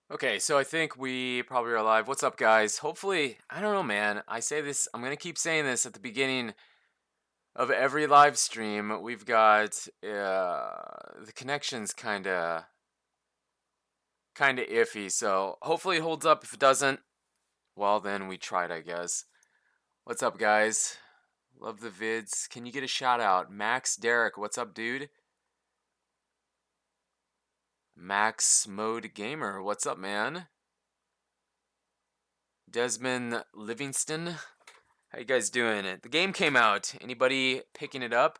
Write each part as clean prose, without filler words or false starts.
Okay, so I think we probably are live. What's up, guys? Hopefully, I don't know, man. I say this, I'm gonna keep saying this at the beginning of every live stream. We've got the connection's kind of iffy, so hopefully it holds up. If it doesn't, well, then we tried, I guess. What's up, guys? Love the vids. Can you get a shout out? Max Derek, what's up, dude? Max Mode Gamer, what's up, man? Desmond Livingston, how you guys doing? The game came out. Anybody picking it up,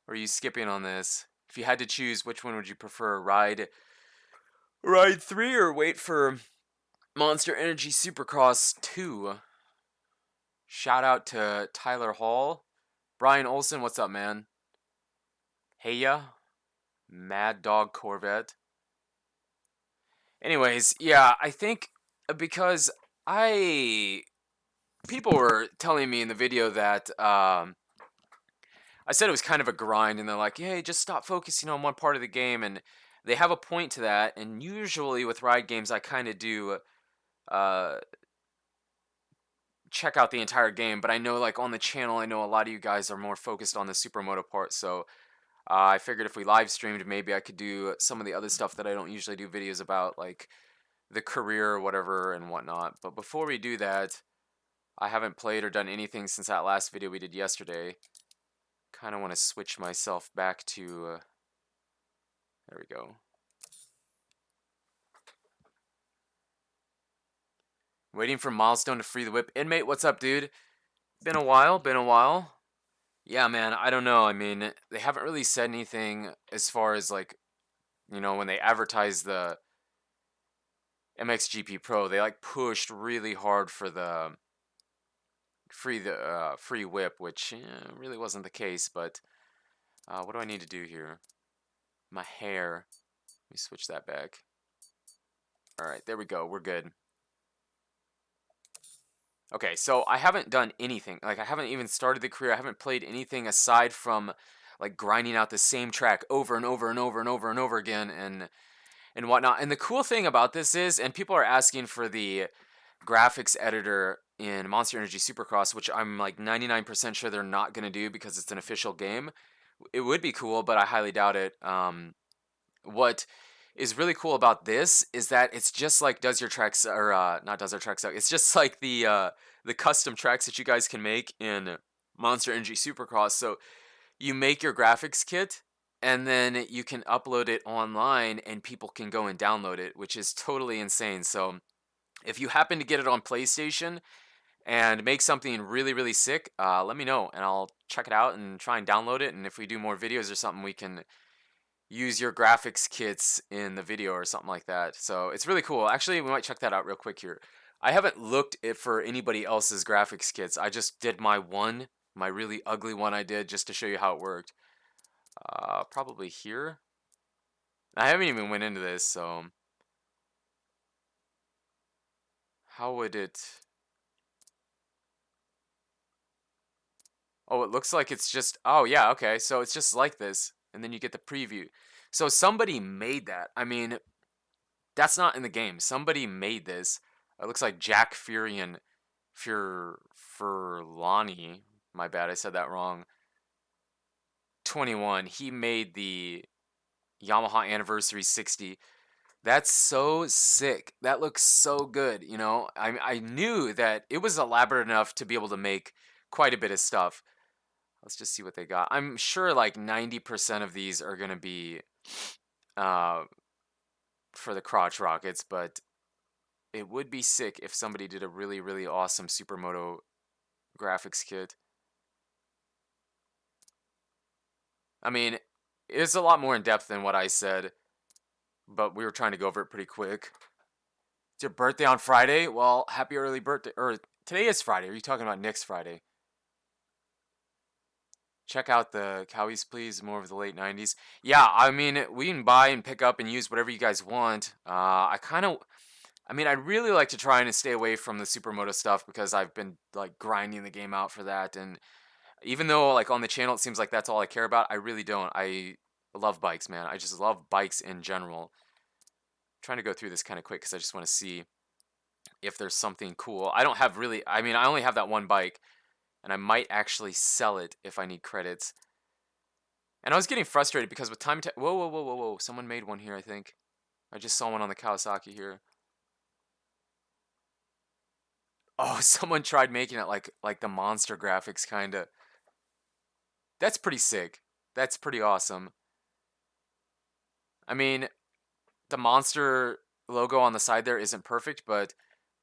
or are you skipping on this? If you had to choose, which one would you prefer? Ride 3 or wait for Monster Energy Supercross 2? Shout out to Tyler Hall. Brian Olson, what's up, man? Hey ya. Mad Dog Corvette. Anyways, yeah, I think because I people were telling me in the video that I said it was kind of a grind, and they're like, "Hey, just stop focusing on one part of the game." And they have a point to that. And usually with ride games, I kind of do uh, check out the entire game. But I know, like on the channel, I know a lot of you guys are more focused on the Supermoto part. So I figured if we live streamed, maybe I could do some of the other stuff that I don't usually do videos about, like the career or whatever and whatnot. But before we do that, I haven't played or done anything since that last video we did yesterday. Kind of want to switch myself back to. There we go. Waiting for Milestone to free the whip. Inmate, what's up, dude? Been a while, been a while. Yeah, man, I don't know. I mean, they haven't really said anything as far as like, when they advertised the MXGP Pro, they like pushed really hard for the free whip, which really wasn't the case. But what do I need to do here? My hair. Let me switch that back. All right, there we go. We're good. Okay, so I haven't done anything. Like I haven't even started the career. I haven't played anything aside from like grinding out the same track over and over and over and over and over again and whatnot. And the cool thing about this is, and people are asking for the graphics editor in Monster Energy Supercross, which I'm like 99% sure they're not gonna do because it's an official game. It would be cool, but I highly doubt it. What is really cool about this is that it's just like does your tracks or not does our tracks out. It's just like the custom tracks that you guys can make in Monster Energy Supercross. So you make your graphics kit and then you can upload it online and people can go and download it, which is totally insane. So if you happen to get it on PlayStation and make something really really sick, let me know and I'll check it out and try and download it. And if we do more videos or something, we can use your graphics kits in the video or something like that. So it's really cool. Actually, we might check that out real quick here. I haven't looked it for anybody else's graphics kits. I just did my one, my really ugly one I did just to show you how it worked. Probably here. I haven't even went into this, so how would it? Oh, it looks like it's just, oh yeah, okay. So it's just like this, and then you get the preview. So somebody made that. I mean, that's not in the game. Somebody made this. It looks like Jack Furion Furlani. My bad, I said that wrong. 21. He made the Yamaha Anniversary 60. That's so sick. That looks so good, you know? I knew that it was elaborate enough to be able to make quite a bit of stuff. Let's just see what they got. I'm sure like 90% of these are going to be uh, for the crotch rockets, but it would be sick if somebody did a really, really awesome Supermoto graphics kit. I mean, it's a lot more in depth than what I said, but we were trying to go over it pretty quick. It's your birthday on Friday? Well, happy early birthday. Or today is Friday. Are you talking about next Friday? Check out the Cowies, please. More of the late 90s. Yeah, I mean, we can buy and pick up and use whatever you guys want. I mean, I'd really like to try and stay away from the Supermoto stuff because I've been like grinding the game out for that. And even though like on the channel it seems like that's all I care about, I really don't. I love bikes, man. I just love bikes in general. trying to go through this kind of quick because I just want to see if there's something cool. I don't have really, I mean, I only have that one bike, and I might actually sell it if I need credits. And I was getting frustrated because with time, whoa, whoa, whoa, whoa, whoa, someone made one here, I think. I just saw one on the Kawasaki here. Oh, someone tried making it like the monster graphics kind of. That's pretty sick. That's pretty awesome. I mean, the monster logo on the side there isn't perfect, but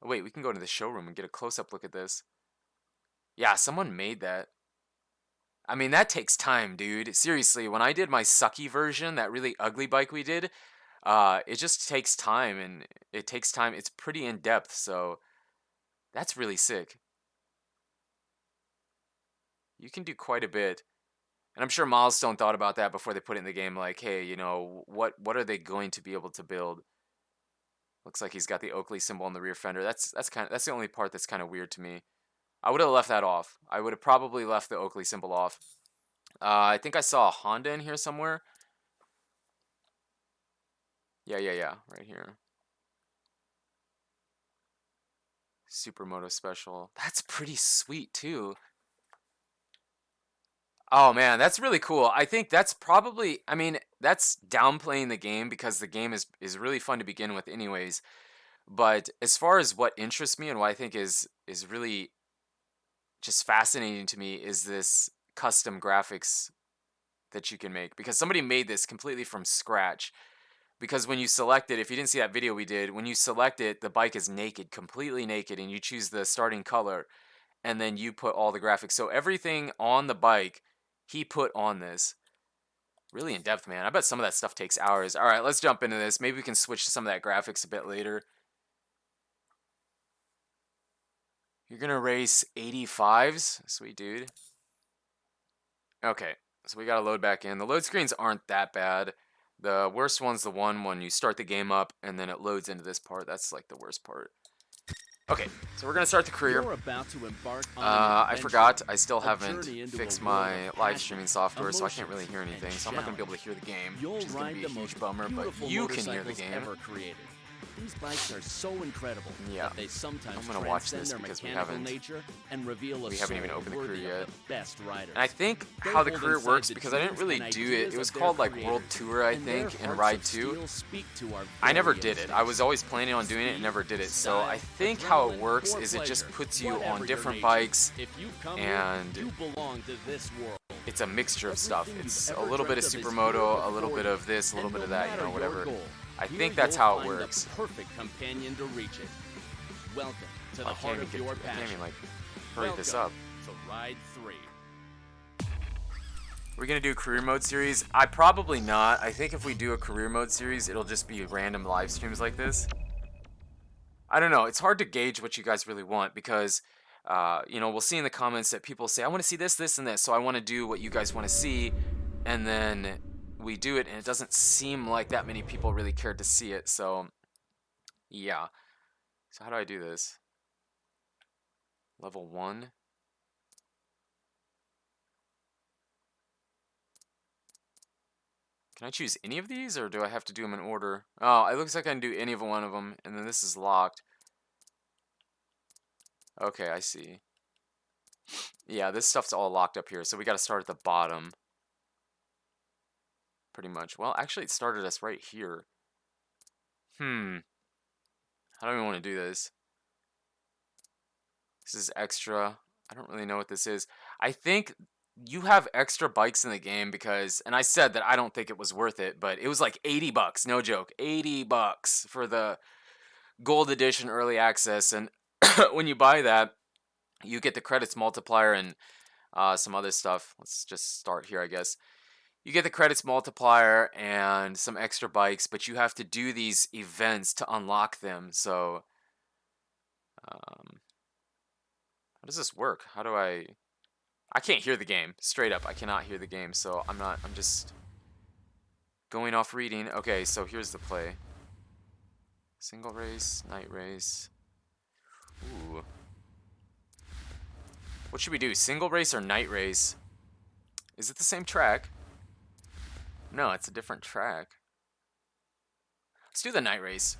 wait, we can go into the showroom and get a close-up look at this. Yeah, someone made that. I mean, that takes time, dude. Seriously, when I did my sucky version, that really ugly bike we did, it just takes time, and it takes time. It's pretty in-depth, so that's really sick. You can do quite a bit. And I'm sure Milestone thought about that before they put it in the game, like, hey, you know, what are they going to be able to build? Looks like he's got the Oakley symbol on the rear fender. That's the only part that's kind of weird to me. I would have left that off. I would have probably left the Oakley symbol off. I think I saw a Honda in here somewhere. Yeah, right here. Supermoto special. That's pretty sweet too. Oh man, that's really cool. I think that's probably, I mean, that's downplaying the game because the game is really fun to begin with anyways. But as far as what interests me and what I think is really just fascinating to me is this custom graphics that you can make because somebody made this completely from scratch. Because when you select it, if you didn't see that video we did, when you select it, the bike is naked, completely naked, and you choose the starting color, and then you put all the graphics. So everything on the bike, he put on this. Really in depth, man. I bet some of that stuff takes hours. All right, let's jump into this. Maybe we can switch to some of that graphics a bit later. You're gonna race 85s? Sweet dude. Okay, so we gotta load back in. The load screens aren't that bad. The worst one's the one when you start the game up and then it loads into this part. That's like the worst part. Okay, so we're gonna start the career. I forgot, I still haven't fixed my live streaming software, so I can't really hear anything. So I'm not gonna be able to hear the game, which is gonna be a huge bummer. But you can hear the game. These bikes are so incredible that they sometimes I'm gonna watch this their because mechanical nature and reveal a we haven't even soul opened the worthy career of yet. the best riders. And I think how the career works, because I didn't really do it. It was called like World Tour, I think, and Ride 2. I never did it. I was always planning on doing it and never did it. So I think how it works is it just puts you on different bikes, and it's a mixture of stuff. It's a little bit of Supermoto, a little bit of this, a little bit of that, you know, whatever. I think that's how it works. Perfect companion to reach it. Welcome to the heart of your passion. I can't even like hurry this up. To Ride 3. We're gonna do a career mode series. I probably not. I think if we do a career mode series, it'll just be random live streams like this. I don't know. It's hard to gauge what you guys really want because, you know, we'll see in the comments that people say, I want to see this, this, and this. So I want to do what you guys want to see. And then we do it, and it doesn't seem like that many people really cared to see it. So, yeah. So how do I do this? Level 1. Can I choose any of these, or do I have to do them in order? Oh, it looks like I can do any one of them, and then this is locked. Okay, I see. Yeah, this stuff's all locked up here, so we gotta start at the bottom. Pretty much. Well, actually, it started us right here. How do we want to do this? This is extra. I don't really know what this is. I think you have extra bikes in the game because, and I said that I don't think it was worth it, but it was like 80 bucks, no joke. 80 bucks for the gold edition early access. And when you buy that, you get the credits multiplier and some other stuff. Let's just start here, I guess. You get the credits multiplier and some extra bikes, but you have to do these events to unlock them. So, how does this work? How do I can't hear the game. Straight up, I cannot hear the game, so I'm just going off reading. Okay, so here's the play. Single race, night race. Ooh. What should we do? Single race or night race? Is it the same track? No, it's a different track. Let's do the night race.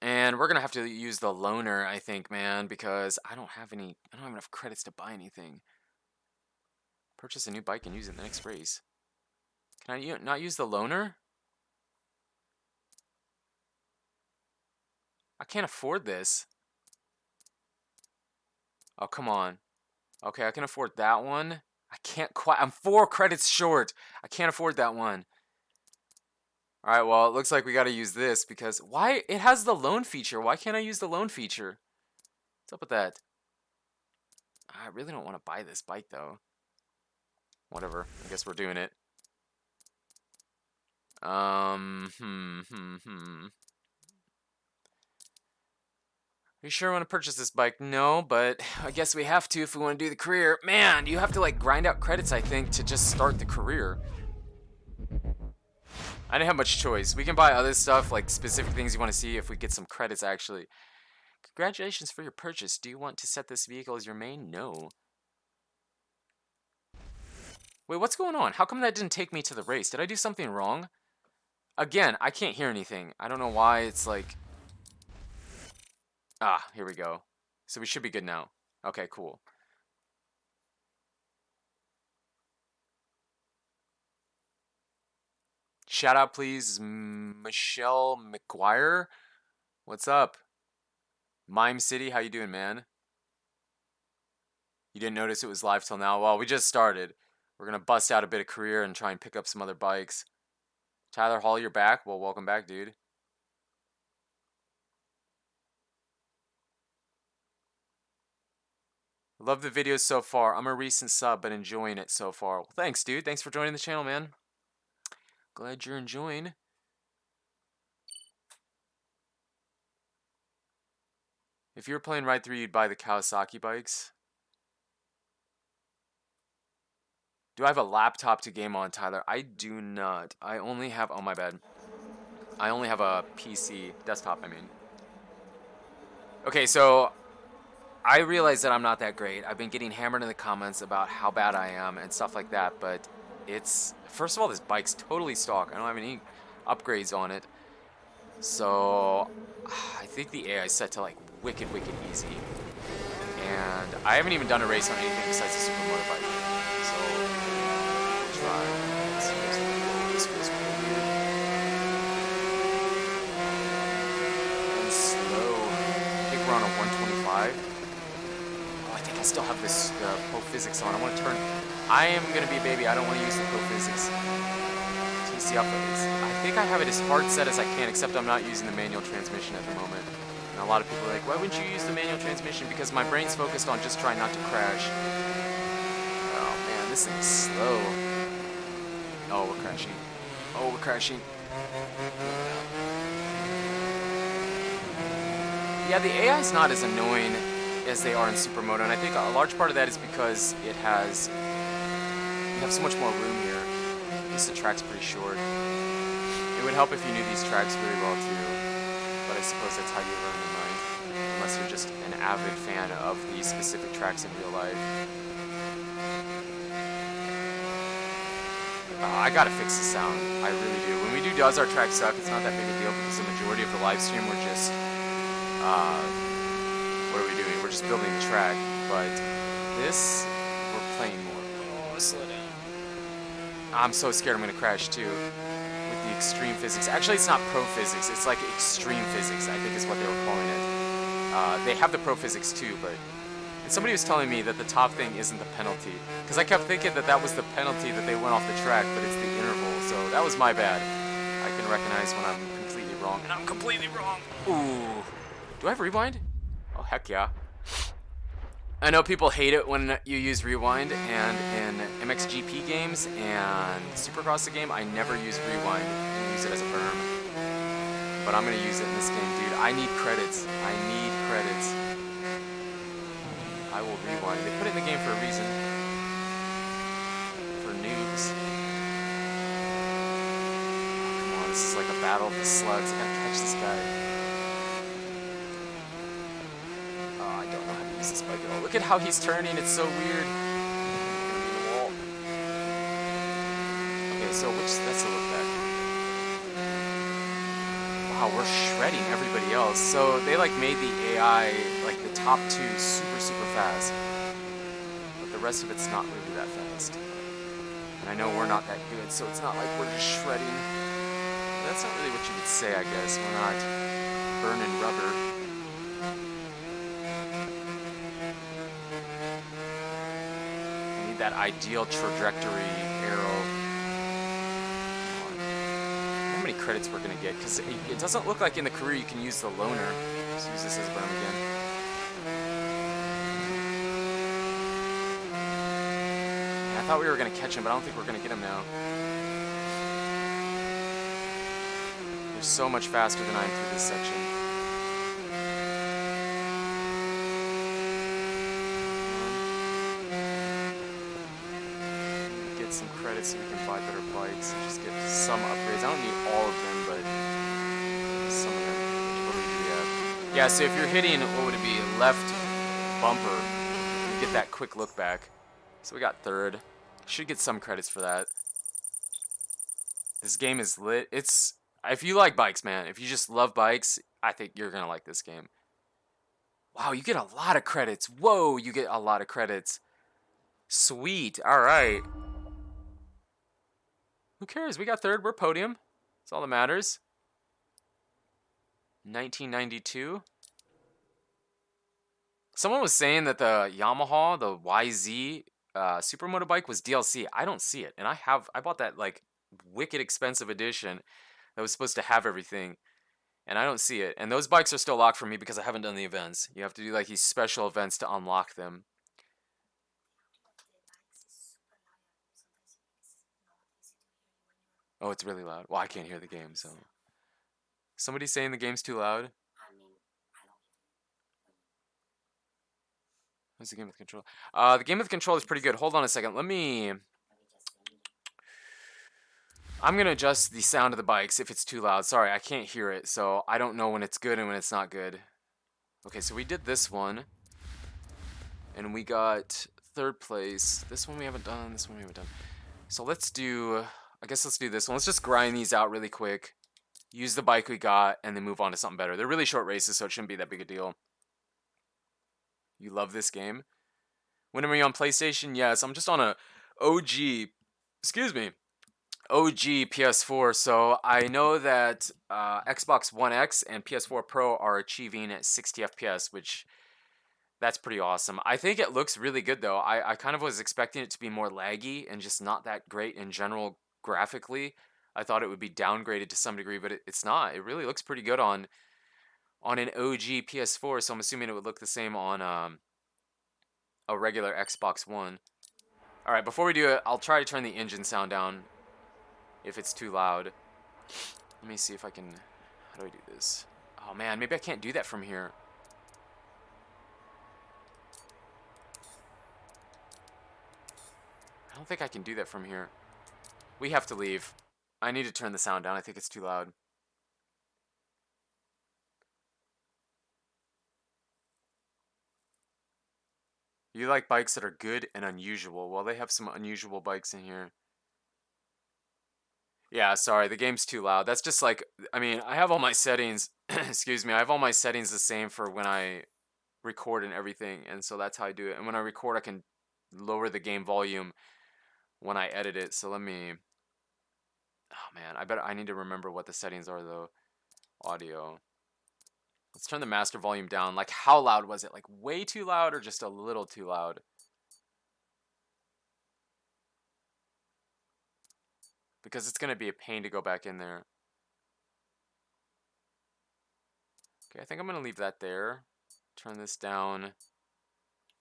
And we're gonna have to use the loaner, I think, man, because I don't have enough credits to buy anything. Purchase a new bike and use it in the next race. Can I not use the loaner? I can't afford this. Oh, come on. Okay, I can afford that one. I can't quite. I'm 4 credits short. I can't afford that one. All right, well, it looks like we got to use this because why? It has the loan feature. Why can't I use the loan feature? What's up with that? I really don't want to buy this bike, though. Whatever. I guess we're doing it. Are you sure I want to purchase this bike? No, but I guess we have to if we want to do the career. Man, you have to like grind out credits, I think, to just start the career. I didn't have much choice. We can buy other stuff, like specific things you want to see if we get some credits, actually. Congratulations for your purchase. Do you want to set this vehicle as your main? No. Wait, what's going on? How come that didn't take me to the race? Did I do something wrong? Again, I can't hear anything. I don't know why it's like... Ah, here we go. So we should be good now. Okay, cool. Shout out, please, Michelle McGuire. What's up? Mime City, how you doing, man? You didn't notice it was live till now? Well, we just started. We're going to bust out a bit of career and try and pick up some other bikes. Tyler Hall, you're back? Well, welcome back, dude. Love the videos so far. I'm a recent sub, but enjoying it so far. Well, thanks, dude. Thanks for joining the channel, man. Glad you're enjoying. If you were playing Ride 3, you'd buy the Kawasaki bikes. Do I have a laptop to game on, Tyler? I do not. I only have... Oh, my bad. I only have a PC. Desktop, I mean. Okay, so... I realize that I'm not that great. I've been getting hammered in the comments about how bad I am and stuff like that, but it's... First of all, this bike's totally stock. I don't have any upgrades on it. So... I think the AI is set to, like, wicked easy. And I haven't even done a race on anything besides the Supermoto bike. So, we'll try. This feels really weird. And slow. I think we're on a 125. Oh, I think I still have this Pro Physics on. I want to turn... I am going to be a baby. I don't want to use the Pro Physics. TC up. I think I have it as hard set as I can, except I'm not using the manual transmission at the moment. And a lot of people are like, why wouldn't you use the manual transmission? Because my brain's focused on just trying not to crash. Oh man, this thing's slow. Oh, we're crashing. Oh, we're crashing. Yeah, the AI is not as annoying as they are in Supermoto, and I think a large part of that is because it has... You have so much more room here. At least the track's pretty short. It would help if you knew these tracks really well too, but I suppose that's how you learn in life, unless you're just an avid fan of these specific tracks in real life. I gotta fix the sound, I really do. When we do Does Our Track Suck, it's not that big a deal because the majority of the live stream we're just, what are we doing? We're just building the track, but this, we're playing more. Oh, slow down. I'm so scared I'm gonna crash too with the extreme physics. Actually, it's not pro physics, it's like extreme physics, I think is what they were calling it. They have the pro physics too, but... And somebody was telling me that the top thing isn't the penalty. Because I kept thinking that that was the penalty that they went off the track, but it's the interval, so that was my bad. I can recognize when I'm completely wrong, and I'm completely wrong! Ooh. Do I have rewind? Oh, heck yeah. I know people hate it when you use rewind, and in MXGP games and Supercross the game, I never use rewind. I use it as a berm. But I'm gonna use it in this game, dude. I need credits. I need credits. I will rewind. They put it in the game for a reason. For noobs. Oh, come on, this is like a battle of the slugs. I gotta catch this guy. I don't know how to use this bike at all. Look at how he's turning, it's so weird. The wall. Okay, so that's a look back. Wow, we're shredding everybody else. So they like made the AI, like the top two, super, super fast. But the rest of it's not really that fast. And I know we're not that good, so it's not like we're just shredding. But that's not really what you would say, I guess. We're not burning rubber. I need that ideal trajectory arrow. Come on. How many credits we're gonna get? Because it doesn't look like in the career you can use the loner. Let's use this as a berm again. I thought we were going to catch him, but I don't think we're going to get him now. They're so much faster than I am through this section. Get some credits so we can buy better bikes and just get some upgrades. I don't need all of them, but some of them. What do we have? Yeah, so if you're hitting, what would it be, left bumper, you get that quick look back. So we got third. Should get some credits for that. This game is lit. If you like bikes, man, if you just love bikes, I think you're gonna like this game. Wow, you get a lot of credits. Whoa, you get a lot of credits. Sweet. All right. Who cares? We got third. We're podium. That's all that matters. 1992. Someone was saying that the Yamaha, the YZ Supermoto bike was DLC. I don't see it, and I bought that like wicked expensive edition that was supposed to have everything, and I don't see it. And those bikes are still locked for me because I haven't done the events. You have to do like these special events to unlock them. Oh, it's really loud. Well, I can't hear the game, so. Somebody's saying the game's too loud. What's the game with control? The game with control is pretty good. Hold on a second. I'm gonna adjust the sound of the bikes if it's too loud. Sorry, I can't hear it, so I don't know when it's good and when it's not good. Okay, so we did this one. And we got third place. This one we haven't done. This one we haven't done. So let's do, I guess let's do this one. Let's just grind these out really quick. Use the bike we got, and then move on to something better. They're really short races, so it shouldn't be that big a deal. You love this game? When are you on PlayStation? Yes, I'm just on a OG, excuse me, OG PS4. So I know that Xbox One X and PS4 Pro are achieving 60 FPS, which that's pretty awesome. I think it looks really good though. I kind of was expecting it to be more laggy and just not that great in general graphically. I thought it would be downgraded to some degree, but it's not. It really looks pretty good on an OG PS4, so I'm assuming it would look the same on a regular Xbox One. All right, before we do it, I'll try to turn the engine sound down if it's too loud. Let me see if I can. How do I do this? Oh man, maybe I can't do that from here. I don't think I can do that from here. We have to leave. I need to turn the sound down. I think it's too loud. You like bikes that are good and unusual. Well, they have some unusual bikes in here. Yeah, sorry, the game's too loud. That's just like, I mean, I have all my settings, excuse me, I have all my settings the same for when I record and everything, and so that's how I do it. And when I record, I can lower the game volume when I edit it. So let me, oh man, I need to remember what the settings are though. Audio. Let's turn the master volume down. Like, how loud was it? Like, way too loud or just a little too loud? Because it's going to be a pain to go back in there. Okay, I think I'm going to leave that there. Turn this down.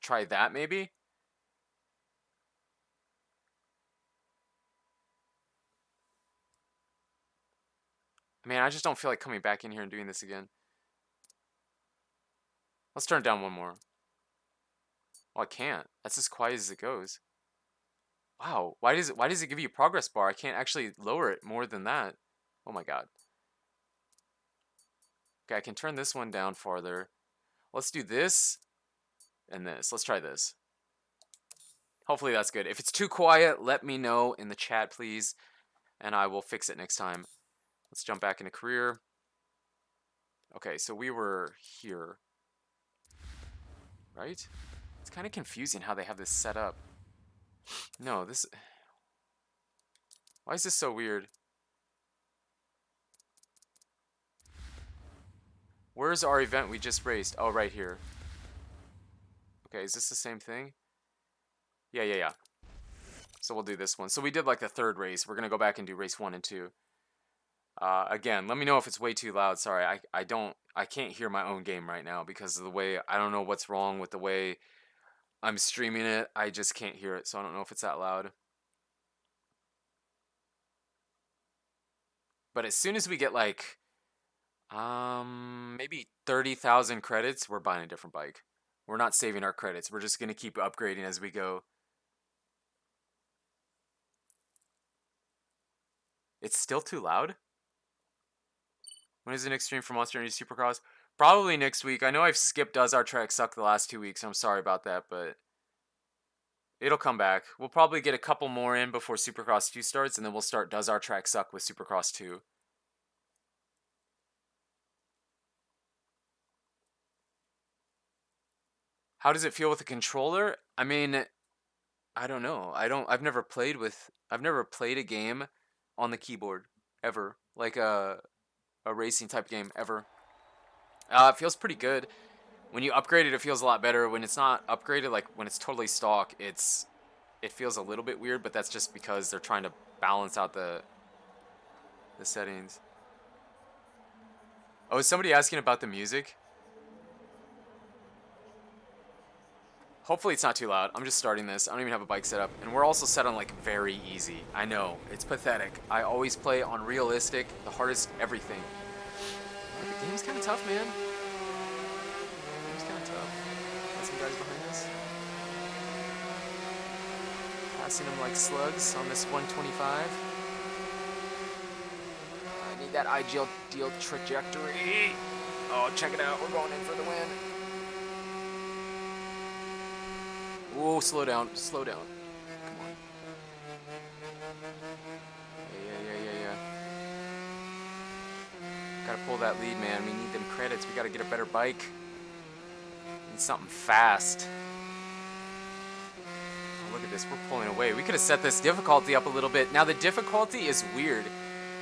Try that, maybe? Man, I just don't feel like coming back in here and doing this again. Let's turn it down one more. Oh, I can't. That's as quiet as it goes. Wow, why does it give you a progress bar? I can't actually lower it more than that. Oh my god. Okay, I can turn this one down farther. Let's do this and this. Let's try this. Hopefully that's good. If it's too quiet, let me know in the chat, please, and I will fix it next time. Let's jump back into career. Okay, so we were here, right? It's kind of confusing how they have this set up. No, this... Why is this so weird? Where's our event we just raced? Oh, right here. Okay, is this the same thing? Yeah. So we'll do this one. So we did like the third race. We're gonna go back and do race 1 and 2. Again, let me know if it's way too loud. Sorry, I can't hear my own game right now because of the way, I don't know what's wrong with the way I'm streaming it. I just can't hear it, so I don't know if it's that loud. But as soon as we get like, maybe 30,000 credits, we're buying a different bike. We're not saving our credits. We're just gonna keep upgrading as we go. It's still too loud? When is the next stream for Monster Energy Supercross? Probably next week. I know I've skipped Does Our Track Suck the last 2 weeks. I'm sorry about that, but it'll come back. We'll probably get a couple more in before Supercross 2 starts, and then we'll start Does Our Track Suck with Supercross 2. How does it feel with a controller? I mean, I don't know. I've never played a game on the keyboard ever. Like a racing type game ever. It feels pretty good. When you upgrade it, it feels a lot better. When it's not upgraded, like when it's totally stock, it feels a little bit weird, but that's just because they're trying to balance out the settings. Oh, is somebody asking about the music? Hopefully it's not too loud. I'm just starting this. I don't even have a bike set up. And we're also set on like very easy. I know, it's pathetic. I always play on realistic, the hardest everything. But the game's kind of tough, man. The game's kind of tough. Got some guys behind us. Passing them like slugs on this 125. I need that ideal deal trajectory. Oh, check it out. We're going in for the win. Whoa, slow down. Slow down. Come on. Yeah. Gotta pull that lead, man. We need them credits. We gotta get a better bike. Need something fast. Oh, look at this. We're pulling away. We could have set this difficulty up a little bit. Now, the difficulty is weird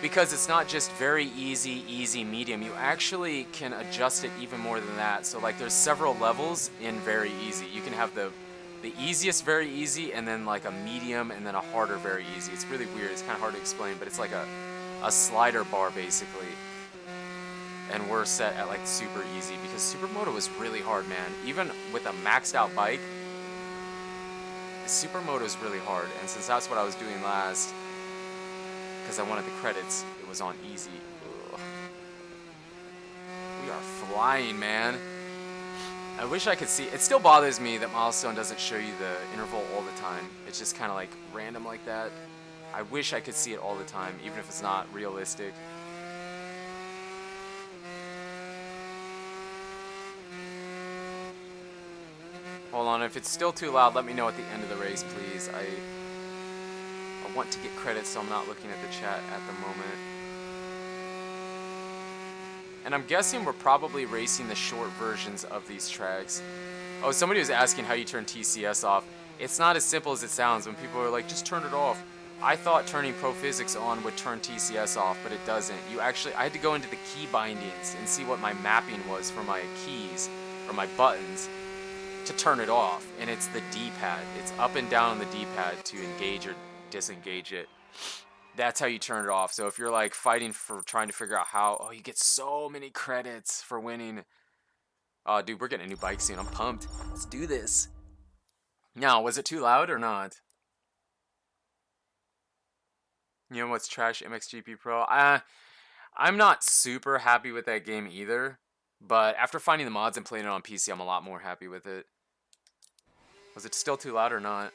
because it's not just very easy, medium. You actually can adjust it even more than that. So, like, there's several levels in very easy. You can have the easiest very easy, and then like a medium, and then a harder very easy. It's really weird. It's kind of hard to explain, but it's like a slider bar basically. And we're set at like super easy because Supermoto is really hard, man. Even with a maxed out bike, Supermoto is really hard. And since that's what I was doing last, because I wanted the credits, it was on easy. Ugh. We are flying, man. I wish I could see. It still bothers me that Milestone doesn't show you the interval all the time. It's just kind of like random like that. I wish I could see it all the time, even if it's not realistic. Hold on, if it's still too loud, let me know at the end of the race, please. I want to get credits, so I'm not looking at the chat at the moment. And I'm guessing we're probably racing the short versions of these tracks. Oh, somebody was asking how you turn TCS off. It's not as simple as it sounds when people are like, just turn it off. I thought turning Pro Physics on would turn TCS off, but it doesn't. I had to go into the key bindings and see what my mapping was for my keys, or my buttons, to turn it off. And it's the D-pad. It's up and down on the D-pad to engage or disengage it. That's how you turn it off. So if you're like fighting for trying to figure out how, oh, you get so many credits for winning. Oh, dude, we're getting a new bike soon. I'm pumped. Let's do this. Now, was it too loud or not? You know what's trash? MXGP Pro? I'm not super happy with that game either. But after finding the mods and playing it on PC, I'm a lot more happy with it. Was it still too loud or not?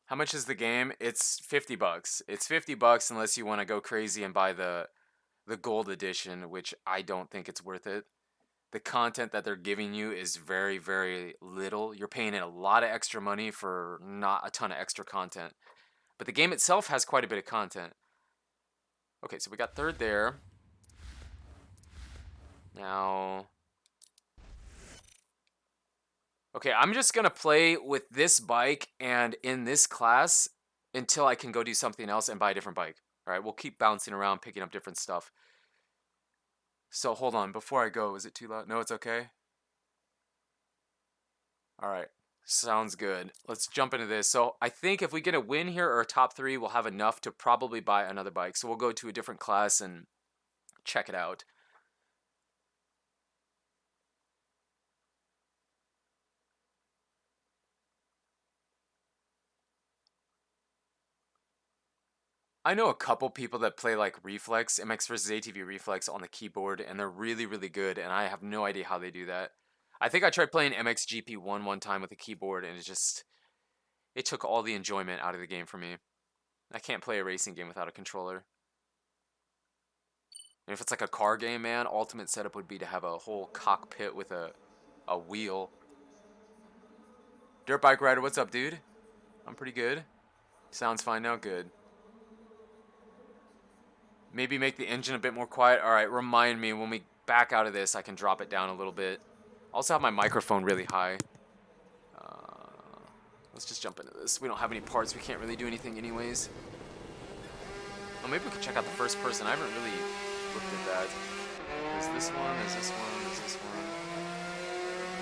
How much is the game? It's $50. It's $50 unless you want to go crazy and buy the gold edition, which I don't think it's worth it. The content that they're giving you is very, very little. You're paying a lot of extra money for not a ton of extra content. But the game itself has quite a bit of content. Okay, so we got third there. Now... Okay, I'm just gonna play with this bike and in this class until I can go do something else and buy a different bike. All right, we'll keep bouncing around, picking up different stuff. So hold on, before I go, is it too loud? No, it's okay? All right, sounds good. Let's jump into this. So I think if we get a win here or a top 3, we'll have enough to probably buy another bike. So we'll go to a different class and check it out. I know a couple people that play like Reflex, MX versus ATV Reflex on the keyboard, and they're really, really good, and I have no idea how they do that. I think I tried playing MX GP1 one time with a keyboard, and it took all the enjoyment out of the game for me. I can't play a racing game without a controller. And if it's like a car game, man, ultimate setup would be to have a whole cockpit with a wheel. Dirt bike rider, what's up, dude? I'm pretty good. Sounds fine now, good. Maybe make the engine a bit more quiet. All right, remind me when we back out of this, I can drop it down a little bit. I also have my microphone really high. Uh, let's just jump into this. We don't have any parts. We can't really do anything anyways. Oh, maybe we could check out the first person. I haven't really looked at that. There's this one, there's this one, there's this one.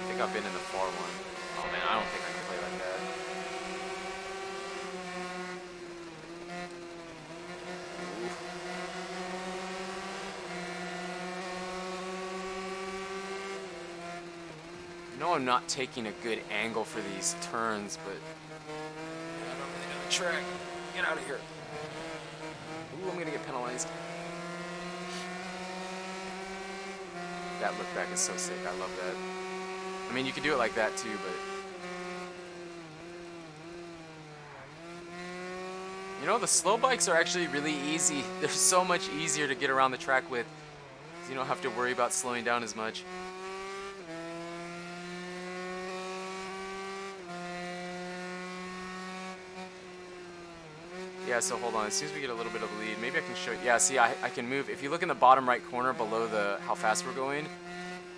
I think I've been in the far one. Oh man, I don't think I can play like that. I know I'm not taking a good angle for these turns, but I don't really know the track. Get out of here. Ooh, I'm gonna get penalized. That look back is so sick. I love that. I mean, you could do it like that too, but you know, the slow bikes are actually really easy. They're so much easier to get around the track with. You don't have to worry about slowing down as much. Yeah, so hold on. As soon as we get a little bit of a lead, maybe I can show you. Yeah, see, I can move. If you look in the bottom right corner below the how fast we're going,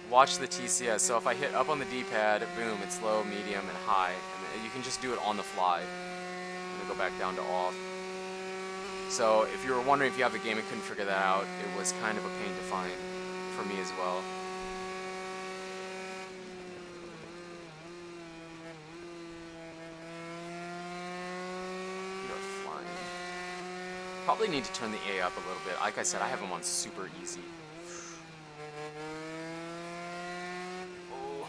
watch the TCS. So if I hit up on the D-pad, boom, it's low, medium, and high. And you can just do it on the fly. I'm going to go back down to off. So if you were wondering if you have the game and couldn't figure that out, it was kind of a pain to find for me as well. Probably need to turn the A up a little bit. Like I said, I have them on super easy. Oh.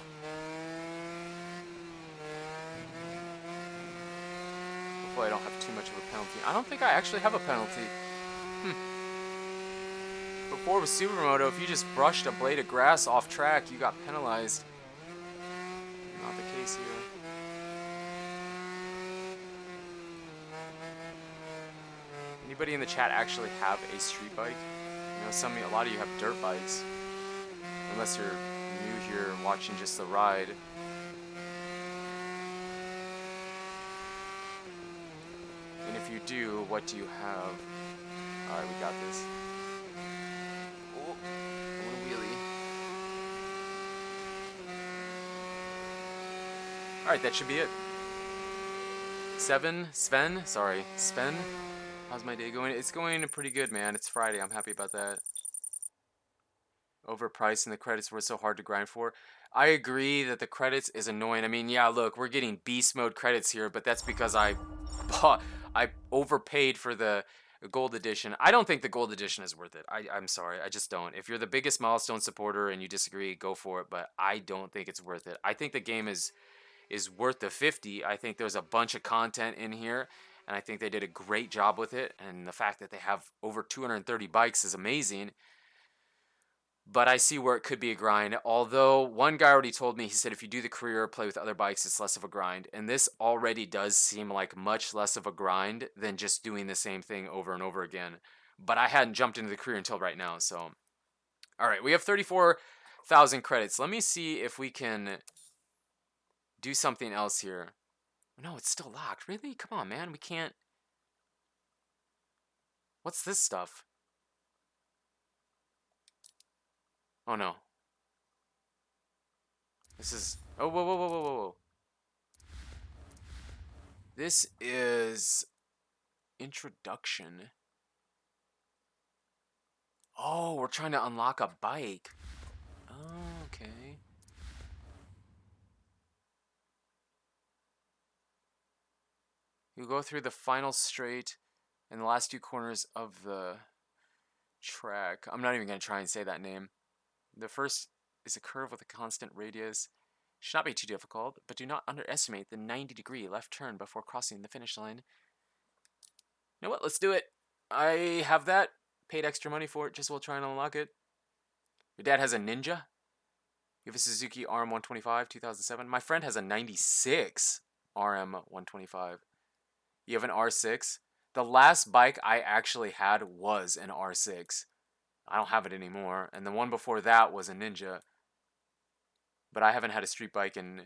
Hopefully I don't have too much of a penalty. I don't think I actually have a penalty. Before with Supermoto, if you just brushed a blade of grass off track, you got penalized. Not the case here. Anybody in the chat actually have a street bike? You know, a lot of you have dirt bikes. Unless you're new here watching just the ride. And if you do, what do you have? Alright, we got this. Oh, a little wheelie. Alright, that should be it. Sven? How's my day going? It's going pretty good, man. It's Friday. I'm happy about that. Overpriced and the credits were so hard to grind for. I agree that the credits is annoying. I mean, yeah, look, we're getting beast mode credits here, but that's because I overpaid for the gold edition. I don't think the gold edition is worth it. I'm sorry. I just don't. If you're the biggest milestone supporter and you disagree, go for it, but I don't think it's worth it. I think the game is worth the 50. I think there's a bunch of content in here, and I think they did a great job with it, and the fact that they have over 230 bikes is amazing. But I see where it could be a grind. Although one guy already told me, he said if you do the career, play with other bikes, it's less of a grind. And this already does seem like much less of a grind than just doing the same thing over and over again. But I hadn't jumped into the career until right now, so. All right, we have 34,000 credits. Let me see if we can do something else here. No, it's still locked. Really? Come on, man. We can't. What's this stuff? Oh no. This is... Oh, whoa, whoa, whoa, whoa, whoa. This is... Introduction. Oh, we're trying to unlock a bike. Oh, okay. You go through the final straight and the last two corners of the track. I'm not even going to try and say that name. The first is a curve with a constant radius. Should not be too difficult, but do not underestimate the 90-degree left turn before crossing the finish line. You know what? Let's do it. I have that. Paid extra money for it, just while trying to unlock it. Your dad has a Ninja. You have a Suzuki RM125 2007. My friend has a 96 RM125. You have an R6. The last bike I actually had was an R6. I don't have it anymore. And the one before that was a Ninja. But I haven't had a street bike in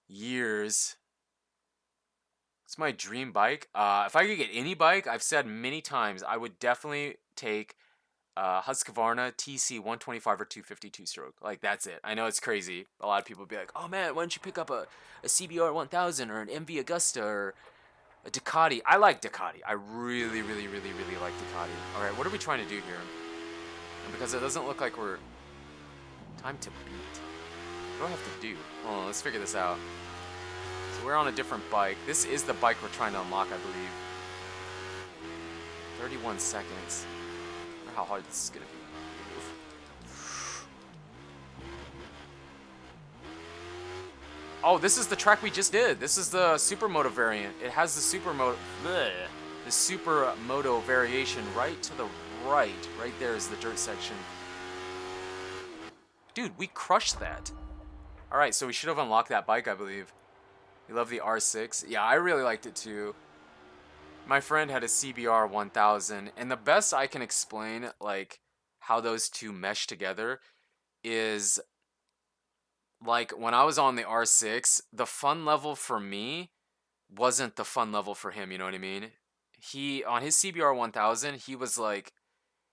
years. It's my dream bike. If I could get any bike, I've said many times, I would definitely take Husqvarna TC 125 or 252 stroke. Like, that's it. I know it's crazy. A lot of people would be like, oh man, why don't you pick up a CBR 1000 or an MV Agusta or a Ducati? I like Ducati. I really, really, really, really like Ducati. Alright, what are we trying to do here? And because it doesn't look like we're... Time to beat. What do I have to do? Hold on, let's figure this out. So we're on a different bike. This is the bike we're trying to unlock, I believe. 31 seconds. I wonder how hard this is gonna be. Oh, this is the track we just did. This is the Supermoto variant. It has the Supermoto variation right to the right. Right there is the dirt section. Dude, we crushed that. Alright, so we should have unlocked that bike, I believe. You love the R6? Yeah, I really liked it too. My friend had a CBR 1000, and the best I can explain, like, how those two mesh together is, like, when I was on the R6, the fun level for me wasn't the fun level for him, you know what I mean? On his CBR 1000, he was like,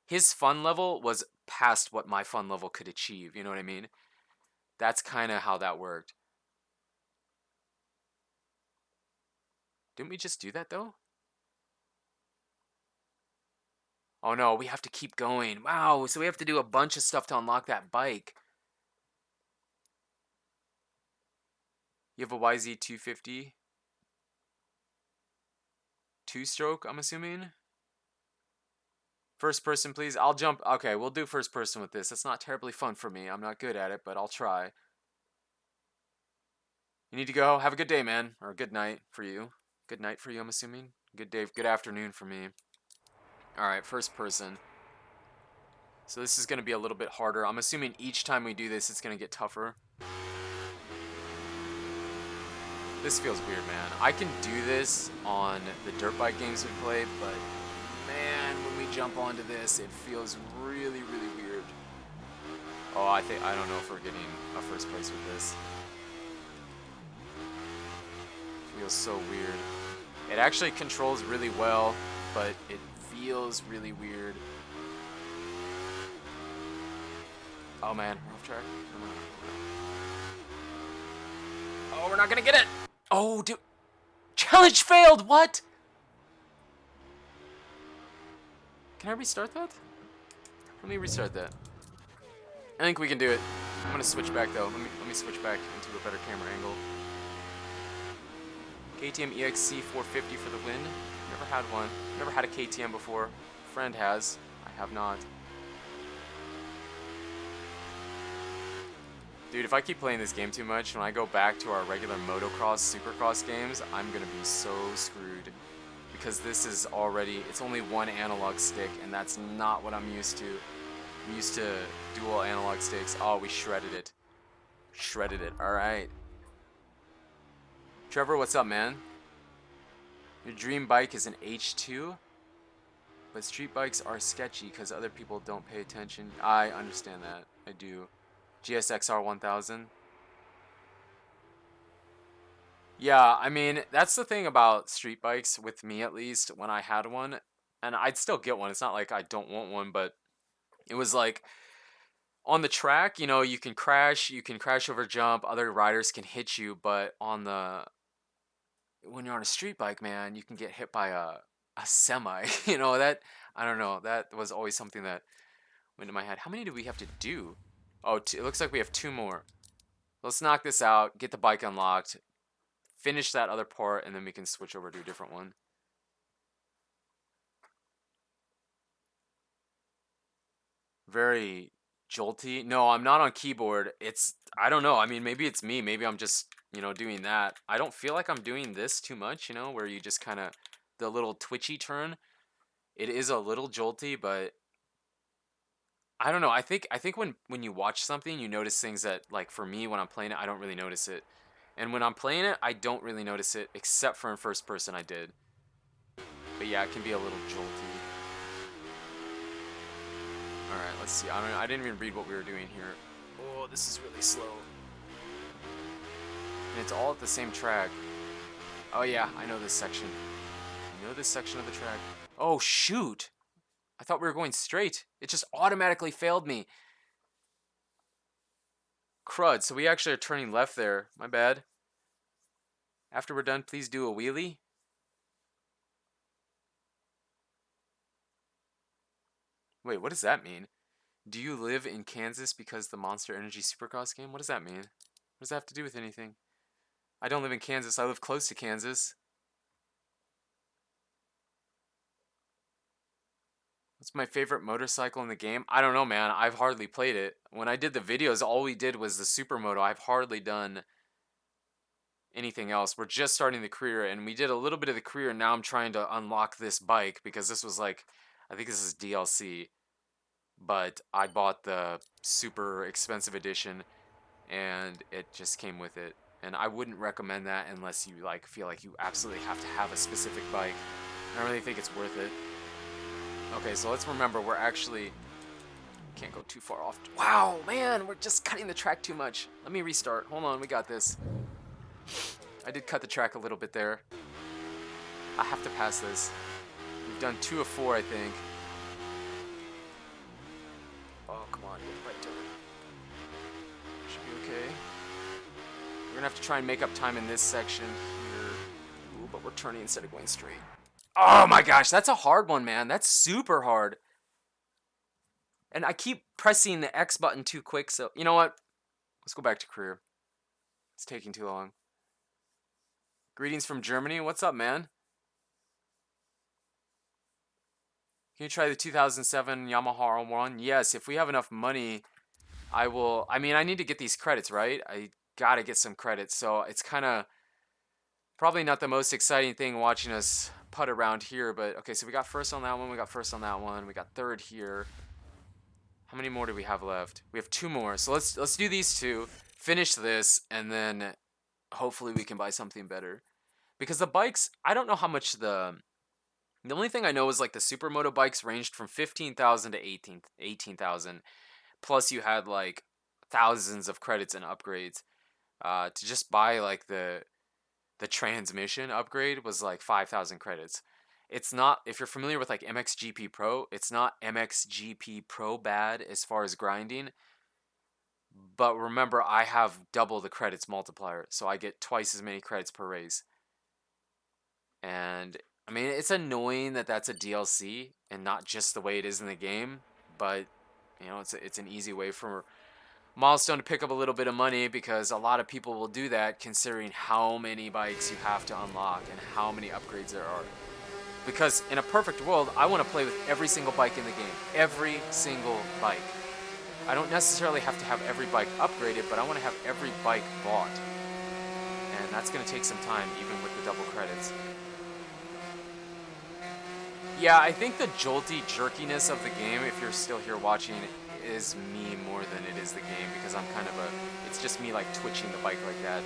his fun level was past what my fun level could achieve, you know what I mean? That's kind of how that worked. Didn't we just do that, though? Oh no, we have to keep going. Wow, so we have to do a bunch of stuff to unlock that bike. You have a YZ250? Two-stroke, I'm assuming? First person, please. I'll jump. Okay, we'll do first person with this. That's not terribly fun for me. I'm not good at it, but I'll try. You need to go. Have a good day, man. Or a good night for you. Good night for you, I'm assuming. Good day, good afternoon for me. Alright, first person. So this is going to be a little bit harder. I'm assuming each time we do this, it's going to get tougher. This feels weird, man. I can do this on the dirt bike games we play, but man, when we jump onto this, it feels really, really weird. Oh, I don't know if we're getting a first place with this. It feels so weird. It actually controls really well, but it feels really weird. Oh man, we're off track. Oh, we're not gonna get it! Oh, dude. Challenge failed! What? Can I restart that? Let me restart that. I think we can do it. I'm gonna switch back though. Let me switch back into a better camera angle. KTM EXC 450 for the win. Never had one. Never had a KTM before. Friend has. I have not. Dude, if I keep playing this game too much, when I go back to our regular motocross, supercross games, I'm gonna be so screwed. Because this is already, it's only one analog stick, and that's not what I'm used to. I'm used to dual analog sticks. Oh, we shredded it. Shredded it, alright. Trevor, what's up, man? Your dream bike is an H2? But street bikes are sketchy because other people don't pay attention. I understand that. I do. GSXR 1000. Yeah, I mean, that's the thing about street bikes, with me at least, when I had one. And I'd still get one. It's not like I don't want one, but it was like, On the track, you know, you can crash over jump, other riders can hit you, but when you're on a street bike, man, you can get hit by a semi. You know, that I don't know, that was always something that went in my head. How many do we have to do? Oh, it looks like we have 2 more. Let's knock this out, get the bike unlocked, finish that other part, and then we can switch over to a different one. Very jolty. No, I'm not on keyboard. I don't know. I mean, maybe it's me. Maybe I'm just, you know, doing that. I don't feel like I'm doing this too much, you know, where you just kind of, the little twitchy turn. It is a little jolty, but I don't know. I think when you watch something, you notice things that, like, for me when I'm playing it, I don't really notice it. And when I'm playing it, I don't really notice it, except for in first person I did. But yeah, it can be a little jolty. All right, let's see. I didn't even read what we were doing here. Oh, this is really slow. And it's all at the same track. Oh yeah, I know this section. I know this section of the track. Oh shoot! I thought we were going straight. It just automatically failed me. Crud, so we actually are turning left there. My bad. After we're done, please do a wheelie. Wait, what does that mean? Do you live in Kansas because the Monster Energy Supercross game? What does that mean? What does that have to do with anything? I don't live in Kansas. I live close to Kansas. What's my favorite motorcycle in the game? I don't know, man. I've hardly played it. When I did the videos, all we did was the Supermoto. I've hardly done anything else. We're just starting the career, and we did a little bit of the career, and now I'm trying to unlock this bike because this was like, I think this is DLC, but I bought the super expensive edition, and it just came with it. And I wouldn't recommend that unless you like feel like you absolutely have to have a specific bike. I don't really think it's worth it. Okay, so let's remember we're actually can't go too far off. Wow, man, we're just cutting the track too much. Let me restart. Hold on, we got this. I did cut the track a little bit there. I have to pass this. We've done 2 of 4, I think. Oh, come on, get right to it. Should be okay. We're gonna have to try and make up time in this section here. Ooh, but we're turning instead of going straight. Oh my gosh, that's a hard one, man. That's super hard. And I keep pressing the X button too quick, so you know what? Let's go back to career. It's taking too long. Greetings from Germany. What's up, man? Can you try the 2007 Yamaha R1? Yes, if we have enough money, I will. I mean, I need to get these credits, right? I gotta get some credits, so it's kind of probably not the most exciting thing watching us putt around here, but okay, so we got first on that one, we got first on that one, we got third here. How many more do we have left? We have 2 more, so let's do these 2, finish this, and then hopefully we can buy something better. Because the bikes, I don't know how much the only thing I know is like the Supermoto bikes ranged from 15,000 to 18,000. Plus you had like thousands of credits and upgrades. To just buy like the transmission upgrade was like 5,000 credits. It's not, if you're familiar with like MXGP Pro, it's not MXGP Pro bad as far as grinding. But remember, I have double the credits multiplier, so I get twice as many credits per race. And I mean, it's annoying that that's a DLC and not just the way it is in the game, but you know, it's an easy way for Milestone to pick up a little bit of money because a lot of people will do that considering how many bikes you have to unlock and how many upgrades there are. Because in a perfect world, I want to play with every single bike in the game. Every single bike. I don't necessarily have to have every bike upgraded, but I want to have every bike bought. And that's going to take some time, even with the double credits. Yeah, I think the jolty jerkiness of the game, if you're still here watching, is me more than it is the game, because I'm kind of it's just me like twitching the bike like that.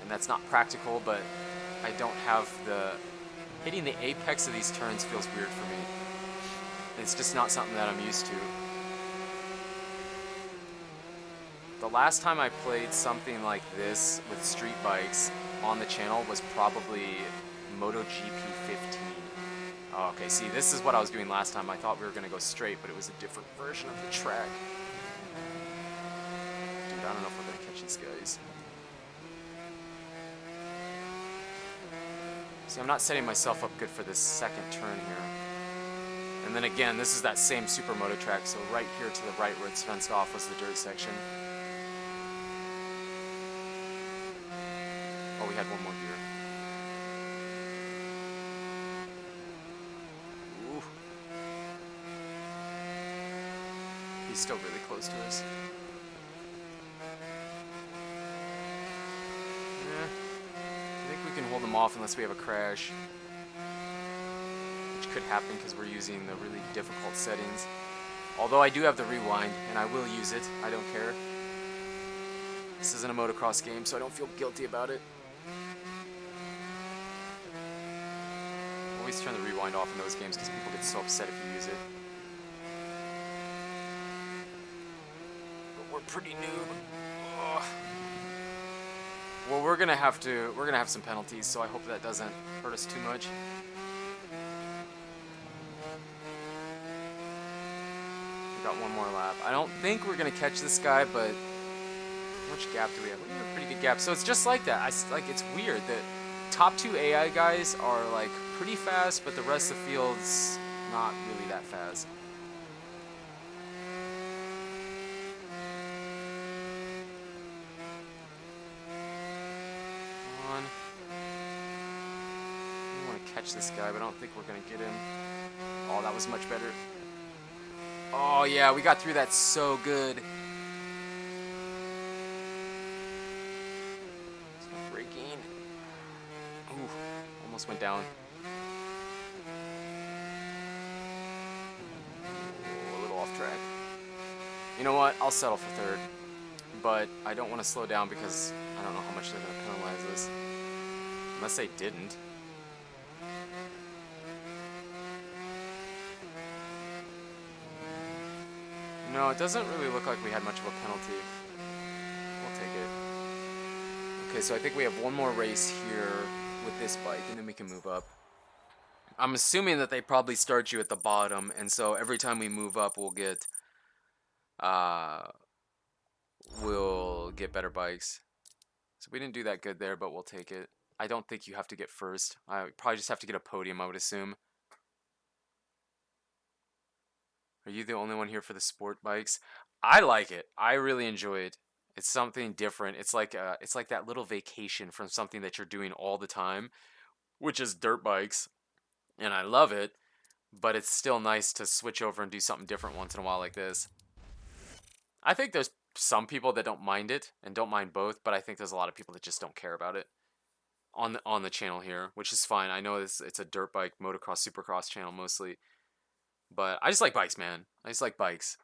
And that's not practical, but I don't have hitting the apex of these turns feels weird for me. It's just not something that I'm used to. The last time I played something like this with street bikes on the channel was probably MotoGP 15. Oh, okay, see, this is what I was doing last time. I thought we were going to go straight, but it was a different version of the track. I don't know if we're gonna catch these guys. See, I'm not setting myself up good for this second turn here. And then again, this is that same Supermoto track, so right here to the right where it's fenced off was the dirt section. Oh, we had one more here. Ooh. He's still really close to us. Yeah. I think we can hold him off unless we have a crash. Which could happen because we're using the really difficult settings. Although I do have the rewind, and I will use it. I don't care. This isn't a motocross game, so I don't feel guilty about it. Always turn the rewind off in those games because people get so upset if you use it. But we're pretty noob. Ugh. Well, we're gonna have some penalties, so I hope that doesn't hurt us too much. We got one more lap. I don't think we're gonna catch this guy, but how much gap do we have? We have a pretty good gap. So it's just like that. It's weird that top 2 AI guys are like pretty fast, but the rest of the field's not really that fast. Come on. I want to catch this guy, but I don't think we're gonna get him. Oh, that was much better. Oh yeah, we got through that so good. It's not breaking. Ooh, almost went down. Oh, a little off track. You know what? I'll settle for third. But I don't want to slow down because I don't know how much they're going to penalize us. Unless they didn't. No, it doesn't really look like we had much of a penalty. We'll take it. Okay, so I think we have one more race here with this bike, and then we can move up. I'm assuming that they probably start you at the bottom, and so every time we move up, we'll get better bikes. So we didn't do that good there, but we'll take it. I don't think you have to get first. I probably just have to get a podium, I would assume. Are you the only one here for the sport bikes? I like it. I really enjoy it. It's something different. It's like that little vacation from something that you're doing all the time, which is dirt bikes. And I love it, but it's still nice to switch over and do something different once in a while like this. I think there's some people that don't mind it and don't mind both, but I think there's a lot of people that just don't care about it on the channel here, which is fine. I know it's a dirt bike, motocross, supercross channel mostly, but I just like bikes, man. I just like bikes.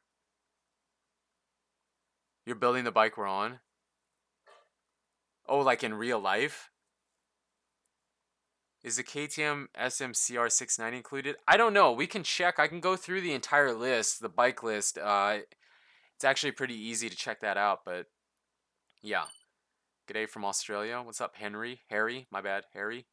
You're building the bike we're on? Oh, like in real life? Is the KTM SMCR 690 included? I don't know. We can check. I can go through the entire list, the bike list. It's actually pretty easy to check that out, but yeah. G'day from Australia. What's up, Henry? Harry? My bad, Harry.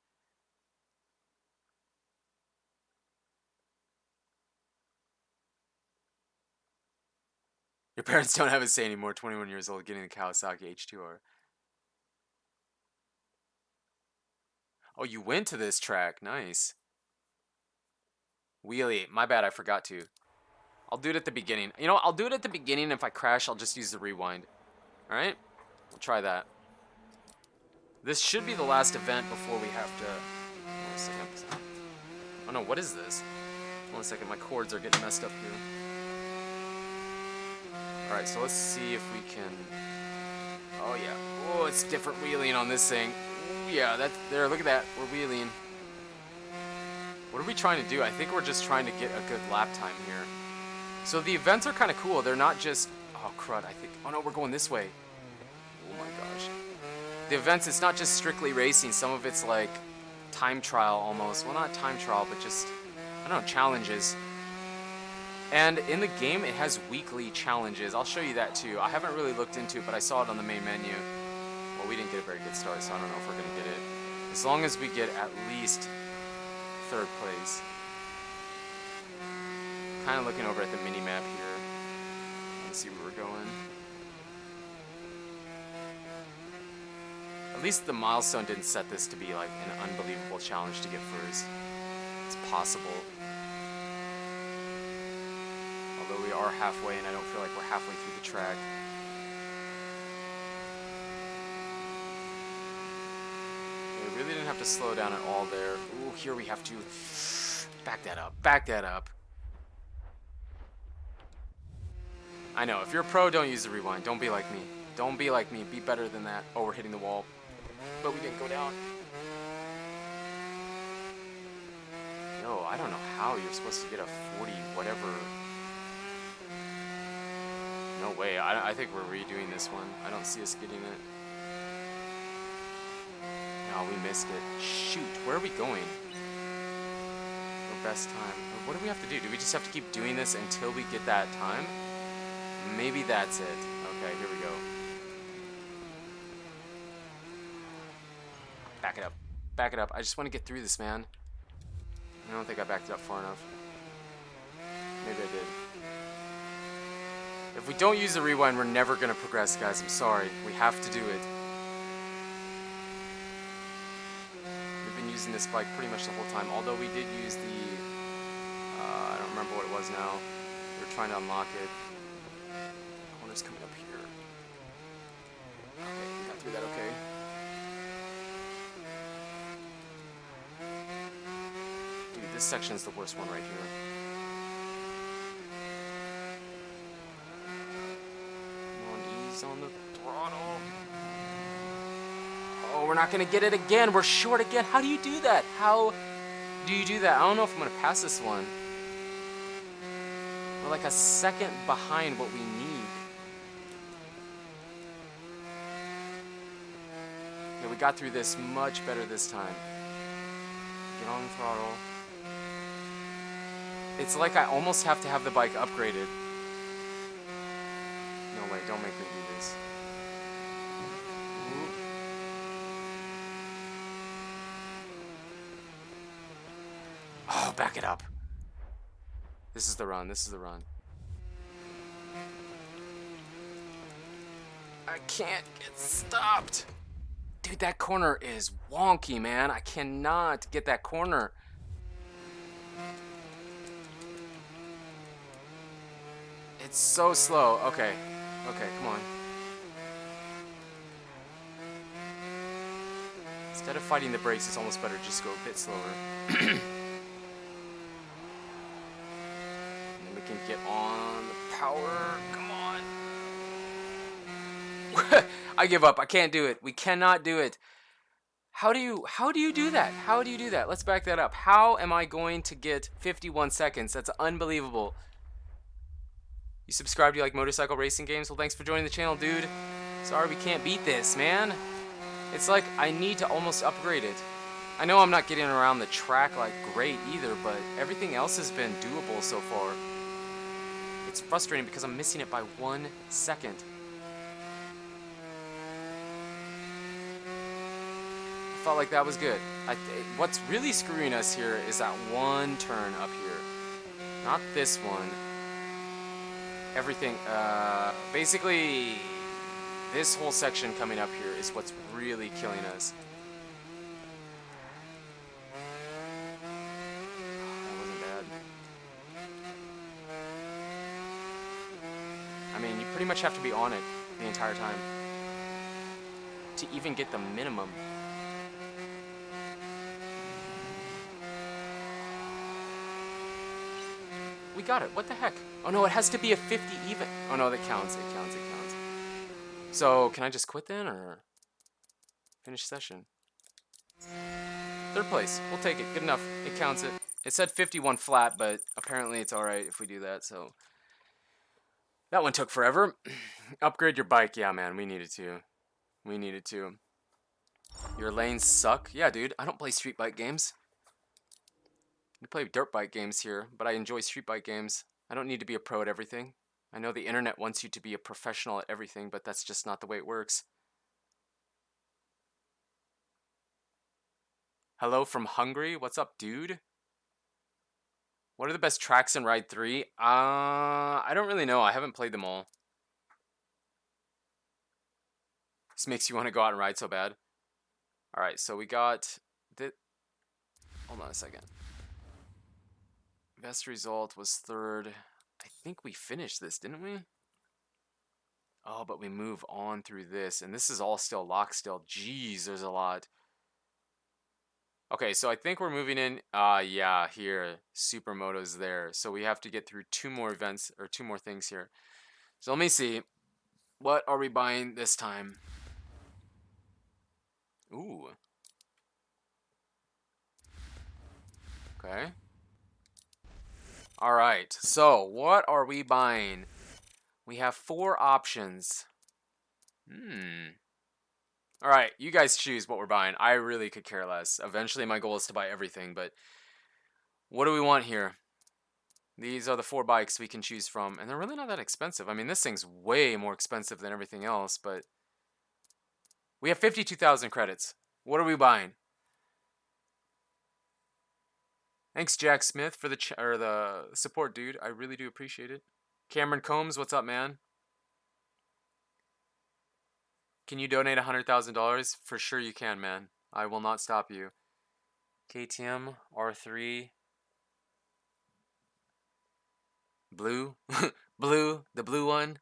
Your parents don't have a say anymore. 21 years old, getting the Kawasaki H2R. Oh, you went to this track. Nice. Wheelie. My bad, I forgot to. I'll do it at the beginning. You know, I'll do it at the beginning. If I crash, I'll just use the rewind. Alright? We'll try that. This should be the last event before we have to... One second. Oh no, what is this? 1 second, my cords are getting messed up here. Alright, so let's see if we can... Oh yeah. Oh, it's different wheeling on this thing. Ooh, yeah, that's there. Look at that. We're wheeling. What are we trying to do? I think we're just trying to get a good lap time here. So the events are kind of cool. They're not just... Oh, crud. I think... Oh no, we're going this way. Oh my gosh. The events, it's not just strictly racing. Some of it's like time trial almost. Well, not time trial, but just... I don't know, challenges. And in the game, it has weekly challenges. I'll show you that too. I haven't really looked into it, but I saw it on the main menu. Well, we didn't get a very good start, so I don't know if we're going to get it. As long as we get at least third place. Kind of looking over at the mini-map here. Let's see where we're going. At least the milestone didn't set this to be like an unbelievable challenge to get first. It's possible. Although we are halfway, and I don't feel like we're halfway through the track. We really didn't have to slow down at all there. Ooh, here we have to back that up. Back that up. I know, if you're a pro, don't use the rewind. Don't be like me. Don't be like me. Be better than that. Oh, we're hitting the wall. But we didn't go down. Yo, I don't know how you're supposed to get a 40 whatever. No way. I think we're redoing this one. I don't see us getting it. No, we missed it. Shoot, where are we going? Our best time. What do we have to do? Do we just have to keep doing this until we get that time? Maybe that's it. Okay, here we go. Back it up. Back it up. I just want to get through this, man. I don't think I backed it up far enough. Maybe I did. If we don't use the rewind, we're never going to progress, guys. I'm sorry. We have to do it. We've been using this bike pretty much the whole time, although we did use the... I don't remember what it was now. We were trying to unlock it. Corner's coming up here. Okay, we got through that okay. Dude, this section is the worst one right here. On the throttle. Oh, we're not gonna get it again. We're short again. How do you do that? How do you do that? I don't know if I'm gonna pass this one. We're like a second behind what we need. Yeah, we got through this much better this time. Get on the throttle. It's like I almost have to have the bike upgraded. No way, don't make me do this. Ooh. Oh, back it up. This is the run, this is the run. I can't get stopped. Dude, that corner is wonky, man. I cannot get that corner. It's so slow. Okay. Okay, come on. Instead of fighting the brakes, it's almost better just go a bit slower. And then we can get on the power. Come on. I give up. I can't do it. We cannot do it. How do you do that? How do you do that? Let's back that up. How am I going to get 51 seconds? That's unbelievable. You subscribe to like motorcycle racing games? Well, thanks for joining the channel, dude. Sorry we can't beat this, man. It's like I need to almost upgrade it. I know I'm not getting around the track like great either, but everything else has been doable so far. It's frustrating because I'm missing it by 1 second. I felt like that was good. What's really screwing us here is that one turn up here. Not this one. Everything, basically, this whole section coming up here is what's really killing us. That wasn't bad. I mean, you pretty much have to be on it the entire time to even get the minimum. We got it. What the heck? Oh no, it has to be a 50 even. Oh no, that counts. It counts. It counts. So, can I just quit then or finish session? 3rd place. We'll take it. Good enough. It counts it. It said 51 flat, but apparently it's alright if we do that, so. That one took forever. Upgrade your bike. Yeah, man, we needed to. We needed to. Your lanes suck. Yeah, dude, I don't play street bike games. We play dirt bike games here, but I enjoy street bike games. I don't need to be a pro at everything. I know the internet wants you to be a professional at everything, but that's just not the way it works. Hello from Hungary. What's up, dude? What are the best tracks in Ride 3? I don't really know. I haven't played them all. This makes you want to go out and ride so bad. All right, so we got the. Hold on a second. Best result was third. I think we finished this, didn't we? Oh, but we move on through this, and this is all still locked still. Jeez, there's a lot. Okay, so I think we're moving in. Yeah, here. Supermoto's there. So we have to get through 2 more events, or 2 more things here. So let me see. What are we buying this time? Ooh. Okay. All right, so what are we buying? We have 4 options. All right, you guys choose what we're buying. I really could care less. Eventually, my goal is to buy everything, but what do we want here? These are the 4 bikes we can choose from, and they're really not that expensive. I mean, this thing's way more expensive than everything else, but we have 52,000 credits. What are we buying? Thanks, Jack Smith, for the support, dude. I really do appreciate it. Cameron Combs, what's up, man? Can you donate $100,000? For sure you can, man. I will not stop you. KTM R3 blue, blue, the blue one.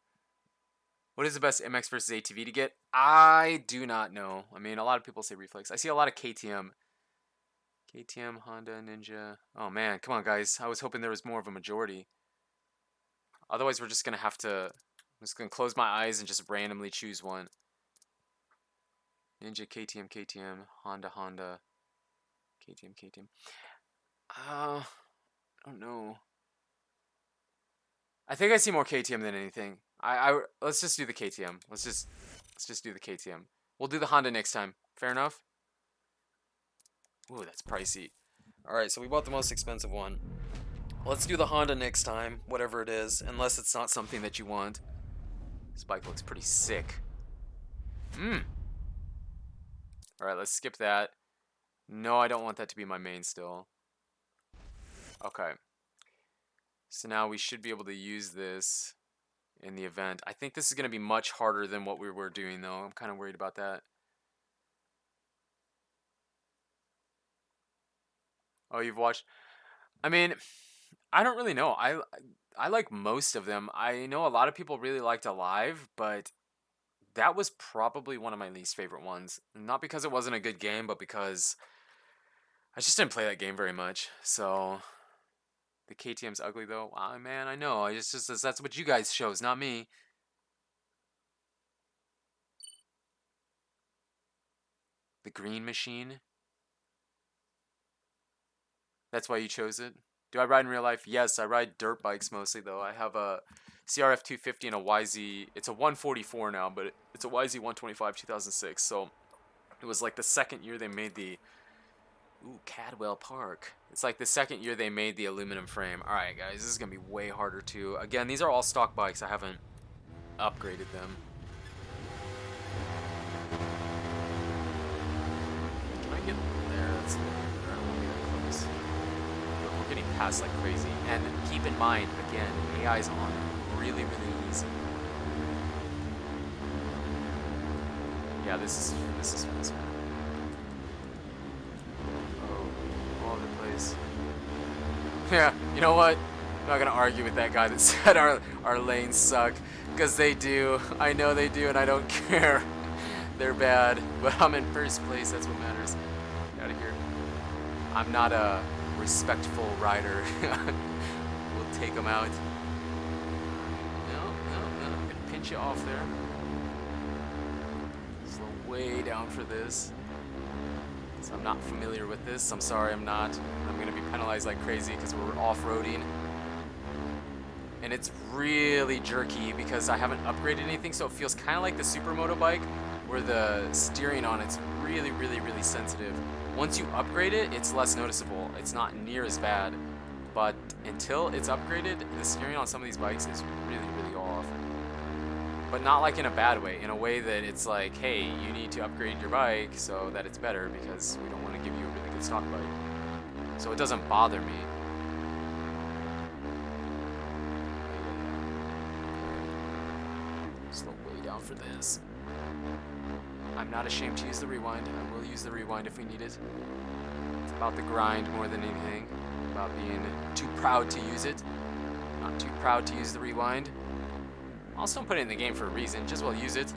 What is the best MX versus ATV to get? I do not know. I mean, a lot of people say Reflex. I see a lot of KTM. KTM, Honda, Ninja. Oh man, come on, guys. I was hoping there was more of a majority. Otherwise, we're just gonna have to. I'm just gonna close my eyes and just randomly choose one. Ninja, KTM, KTM, Honda, Honda, KTM, KTM. I don't know. I think I see more KTM than anything. Let's just do the KTM. Let's just do the KTM. We'll do the Honda next time. Fair enough? Ooh, that's pricey. Alright, so we bought the most expensive one. Let's do the Honda next time, whatever it is, unless it's not something that you want. This bike looks pretty sick. Alright, let's skip that. No, I don't want that to be my main still. Okay. So now we should be able to use this in the event. I think this is going to be much harder than what we were doing, though. I'm kind of worried about that. Oh, you've watched... I mean, I don't really know. I like most of them. I know a lot of people really liked Alive, but that was probably one of my least favorite ones. Not because it wasn't a good game, but because I just didn't play that game very much. So the KTM's ugly though. Ah, man, I know. I just that's what you guys chose, not me. The green machine. That's why you chose it. Do I ride in real life? Yes, I ride dirt bikes mostly though. I have a CRF 250 and a YZ. It's a 144 now, but it's a YZ 125 2006. So it was like the second year they made the Cadwell Park. It's like the second year they made the aluminum frame. All right, guys, this is gonna be way harder too. Again, these are all stock bikes. I haven't upgraded them. Can I get there? That's I don't want to be that close. We're getting past like crazy. And keep in mind, again, AI's on really, really easy. Yeah, this is fast. All over the place. Yeah, you know what? I'm not gonna argue with that guy that said our lanes suck, because they do. I know they do, and I don't care. They're bad, but I'm in first place. That's what matters. Get out of here. I'm not a respectful rider. We'll take them out. No, I'm gonna pinch you off there. Slow way down for this. So I'm not familiar with this. I'm sorry, I'm not. I'm gonna be penalized like crazy because we're off-roading. And it's really jerky because I haven't upgraded anything, so it feels kind of like the Supermoto bike where the steering on it's really, really, really sensitive. Once you upgrade it, it's less noticeable. It's not near as bad. But until it's upgraded, the steering on some of these bikes is really, really off. But not like in a bad way, in a way that it's like, hey, you need to upgrade your bike so that it's better because we don't want to give you a really good stock bike. So it doesn't bother me. Slow way down for this. I'm not ashamed to use the rewind. I will use the rewind if we need it. It's about the grind more than anything. About being too proud to use it. Not too proud to use the rewind. Also, put it in the game for a reason. Just well use it.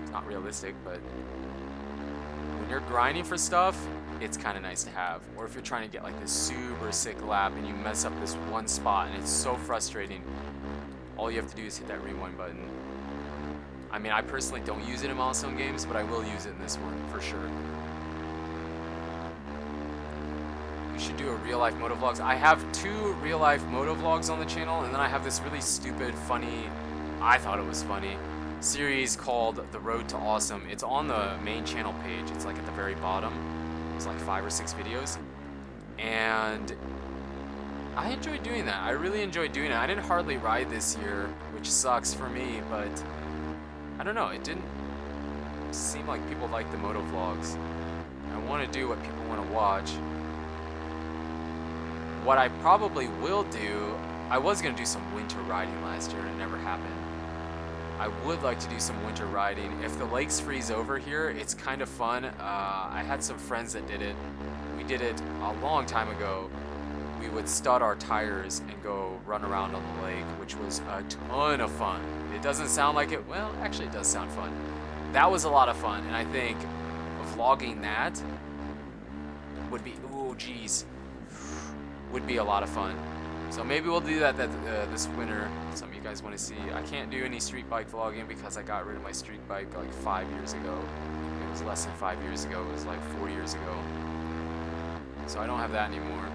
It's not realistic, but when you're grinding for stuff, it's kind of nice to have. Or if you're trying to get like this super sick lap and you mess up this one spot and it's so frustrating, all you have to do is hit that rewind button. I mean, I personally don't use it in milestone games, but I will use it in this one for sure. We should do a real life moto vlogs. I have 2 real life moto vlogs on the channel, and then I have this really stupid, funny, I thought it was funny, series called The Road to Awesome. It's on the main channel page. It's like at the very bottom. It's like 5 or 6 videos. And I enjoyed doing that. I really enjoyed doing it. I didn't hardly ride this year, which sucks for me, but I don't know. It didn't seem like people liked the moto vlogs. I want to do what people want to watch. What I probably will do, I was going to do some winter riding last year and it never happened. I would like to do some winter riding. If the lakes freeze over here, it's kind of fun. I had some friends that did it. We did it a long time ago. We would stud our tires and go run around on the lake, which was a ton of fun. It doesn't sound like it. Well, actually it does sound fun. That was a lot of fun, and I think vlogging that would be, oh geez, would be a lot of fun. So maybe we'll do that this winter. Some of you guys want to see. I can't do any street bike vlogging because I got rid of my street bike like 5 years ago. It was less than 5 years ago. It was like 4 years ago. So I don't have that anymore.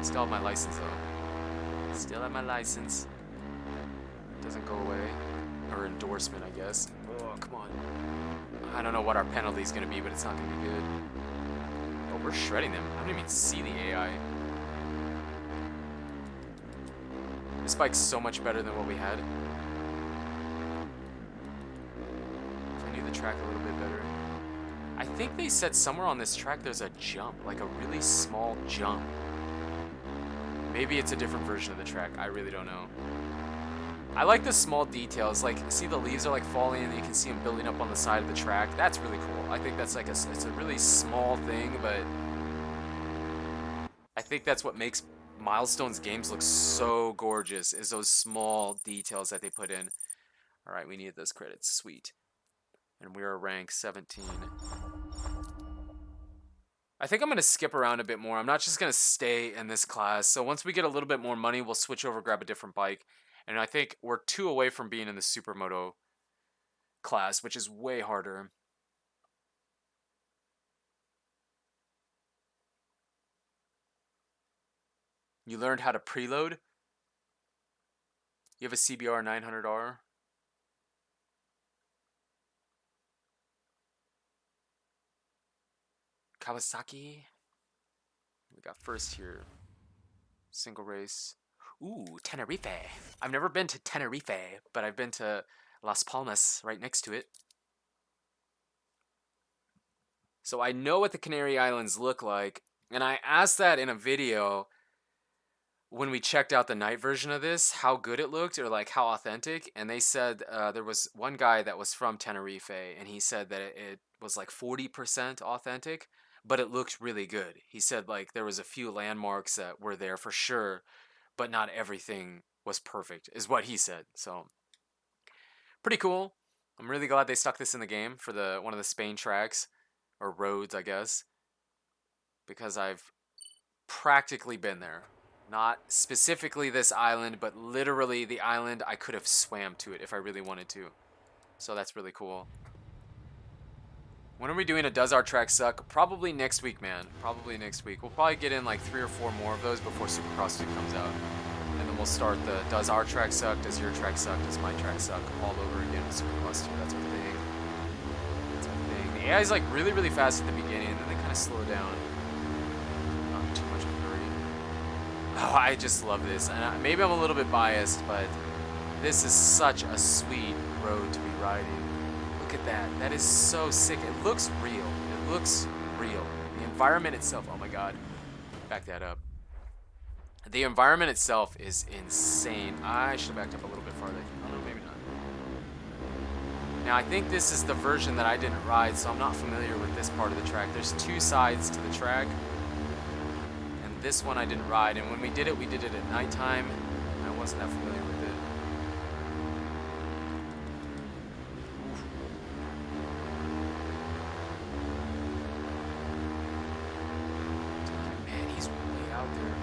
Still have my license though. Still have my license. Doesn't go away. Or endorsement, I guess. Oh, come on. I don't know what our penalty is going to be, but it's not going to be good. Oh, we're shredding them. I don't even see the AI. This bike's so much better than what we had. If I knew the track a little bit better. I think they said somewhere on this track there's a jump, like a really small jump. Maybe it's a different version of the track. I really don't know. I like the small details. Like, see the leaves are like falling and you can see them building up on the side of the track. That's really cool. I think that's like it's a really small thing, but I think that's what makes Milestone's games look so gorgeous, is those small details that they put in. All right, we needed those credits. Sweet. And we are rank 17. I think I'm going to skip around a bit more. I'm not just going to stay in this class. So once we get a little bit more money, we'll switch over, grab a different bike. And I think we're 2 away from being in the Supermoto class, which is way harder. You learned how to preload? You have a CBR 900R? Kawasaki? We got first here. Single race. Ooh, Tenerife. I've never been to Tenerife, but I've been to Las Palmas, right next to it. So I know what the Canary Islands look like, and I asked that in a video when we checked out the night version of this, how good it looked or like how authentic, and they said there was one guy that was from Tenerife, and he said that it was like 40% authentic, but it looked really good. He said like there was a few landmarks that were there for sure, but not everything was perfect, is what he said. So pretty cool. I'm really glad they stuck this in the game for the one of the Spain tracks, or roads, I guess, because I've practically been there. Not specifically this island, but literally the island. I could have swam to it if I really wanted to. So that's really cool. When are we doing a Does Our Track Suck? Probably next week, man. Probably next week. We'll probably get in like 3 or 4 more of those before Supercross 2 comes out. And then we'll start the Does Our Track Suck? Does Your Track Suck? Does My Track Suck? All over again with Supercross 2. That's our thing. That's our thing. The AI is like really, really fast at the beginning, and then they kind of slow down. Not too much of a hurry. Oh, I just love this. And maybe I'm a little bit biased, but this is such a sweet road to be riding. Look at that. That is so sick. It looks real. It looks real. The environment itself, oh my god. Back that up. The environment itself is insane. I should have backed up a little bit farther. Oh no, maybe not. Now I think this is the version that I didn't ride, so I'm not familiar with this part of the track. There's two sides to the track, and this one I didn't ride. And when we did it at nighttime. I wasn't that familiar with it. Man, he's way out there.